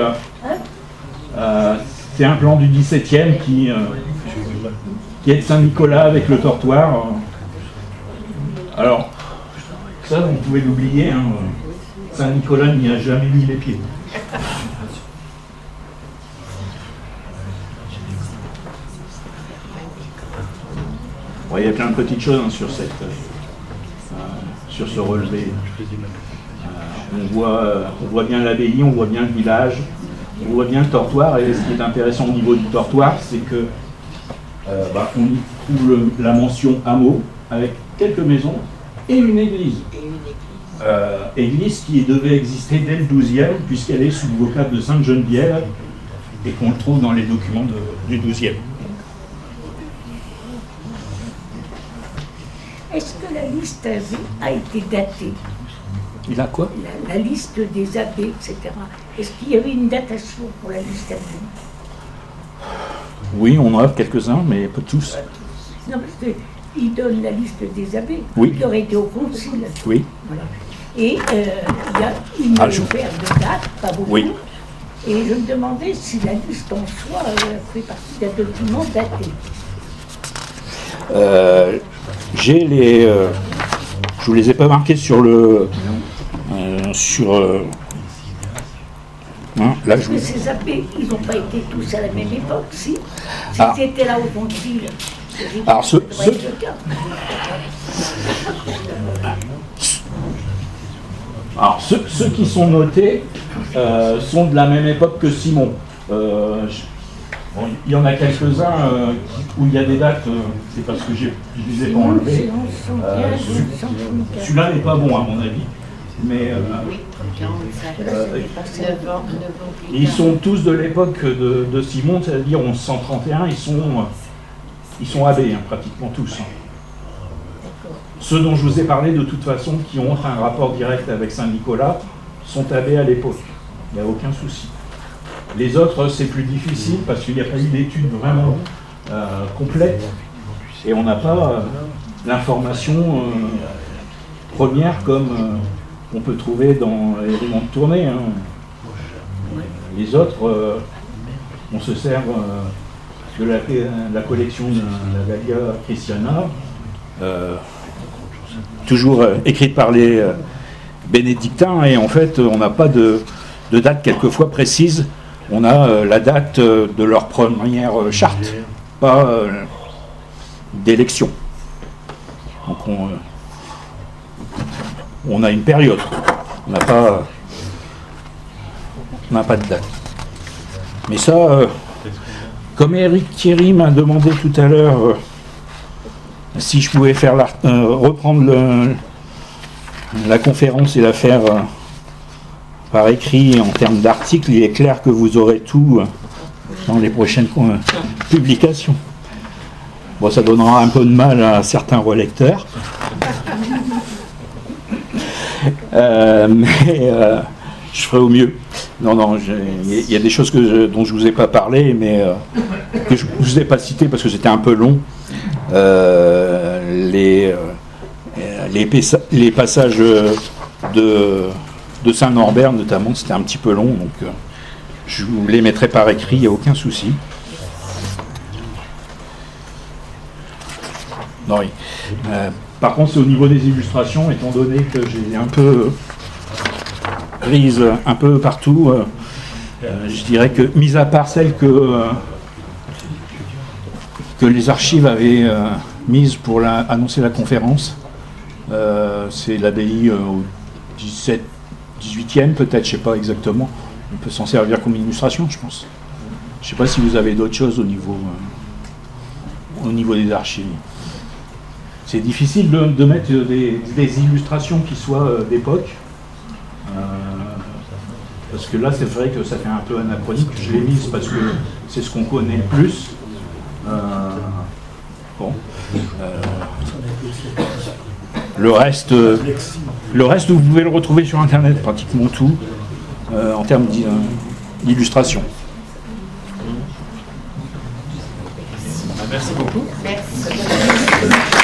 c'est un plan du 17e qui est de Saint-Nicolas avec le tortoir. Alors, ça vous pouvez l'oublier, hein. Saint-Nicolas n'y a jamais mis les pieds. Bon, il y a plein de petites choses, hein, sur ce relevé. On voit bien l'abbaye, on voit bien le village, on voit bien le tortoir. Et ce qui est intéressant au niveau du tortoir, c'est que on y trouve la mention hameau avec quelques maisons et une église. Église qui devait exister dès le 12e, puisqu'elle est sous le vocable de Sainte-Geneviève et qu'on le trouve dans les documents du 12e. Est-ce que la liste a été datée? Il a quoi? La liste des abbés, etc. Est-ce qu'il y avait une datation pour la liste abbée? Oui, on en a quelques-uns, mais pas tous. Non, parce qu'il donne la liste des abbés, Oui. qui auraient été au concile. Oui. Voilà. Et il y a une paire de dates, pas beaucoup. Oui. Et je me demandais si la liste en soi fait partie d'un document daté. J'ai les... je vous les ai pas marqués sur le... là, Parce que ces abbés, ils n'ont pas été tous à la même époque, si? S'ils étaient là au concile. Alors, ceux qui sont notés sont de la même époque que Simon. Il y en a quelques-uns où il y a des dates, c'est parce que je ne les ai pas enlevés. Celui-là n'est pas bon à mon avis. Mais ils sont tous de l'époque de Simon, c'est-à-dire 1131, ils sont abbés, hein, pratiquement tous. Ceux dont je vous ai parlé de toute façon, qui ont un rapport direct avec Saint-Nicolas, sont abbés à l'époque. Il n'y a aucun souci. Les autres, c'est plus difficile parce qu'il n'y a pas eu d'études vraiment complètes et on n'a pas l'information première comme on peut trouver dans les romans de tournée. Hein. Les autres, on se sert de la collection de la Gallia Christiana, toujours écrite par les bénédictins, et en fait, on n'a pas de date quelquefois précise. On a la date de leur première charte, pas d'élection. Donc on a une période, on n'a pas de date. Mais ça, Comme Eric Thierry m'a demandé tout à l'heure si je pouvais faire reprendre la conférence et la faire par écrit en termes d'articles, il est clair que vous aurez tout dans les prochaines publications. Bon, ça donnera un peu de mal à certains relecteurs. Mais je ferai au mieux. Non, il y a des choses dont je ne vous ai pas parlé, mais que je ne vous ai pas citées parce que c'était un peu long. Les passages de Saint-Norbert, notamment, c'était un petit peu long, donc je vous les mettrai par écrit, il n'y a aucun souci. Non, oui. Par contre, c'est au niveau des illustrations, étant donné que j'ai un peu prise un peu partout, je dirais que, mis à part celle que les archives avaient mise pour annoncer la conférence, c'est l'abbaye au 18e, peut-être, je ne sais pas exactement. On peut s'en servir comme illustration, je pense. Je ne sais pas si vous avez d'autres choses au niveau des archives. C'est difficile de mettre des illustrations qui soient d'époque. Parce que là, c'est vrai que ça fait un peu anachronique. Je l'ai mise parce que c'est ce qu'on connaît le plus. Le reste, vous pouvez le retrouver sur Internet, pratiquement tout, en termes d'illustration. Merci beaucoup. Merci.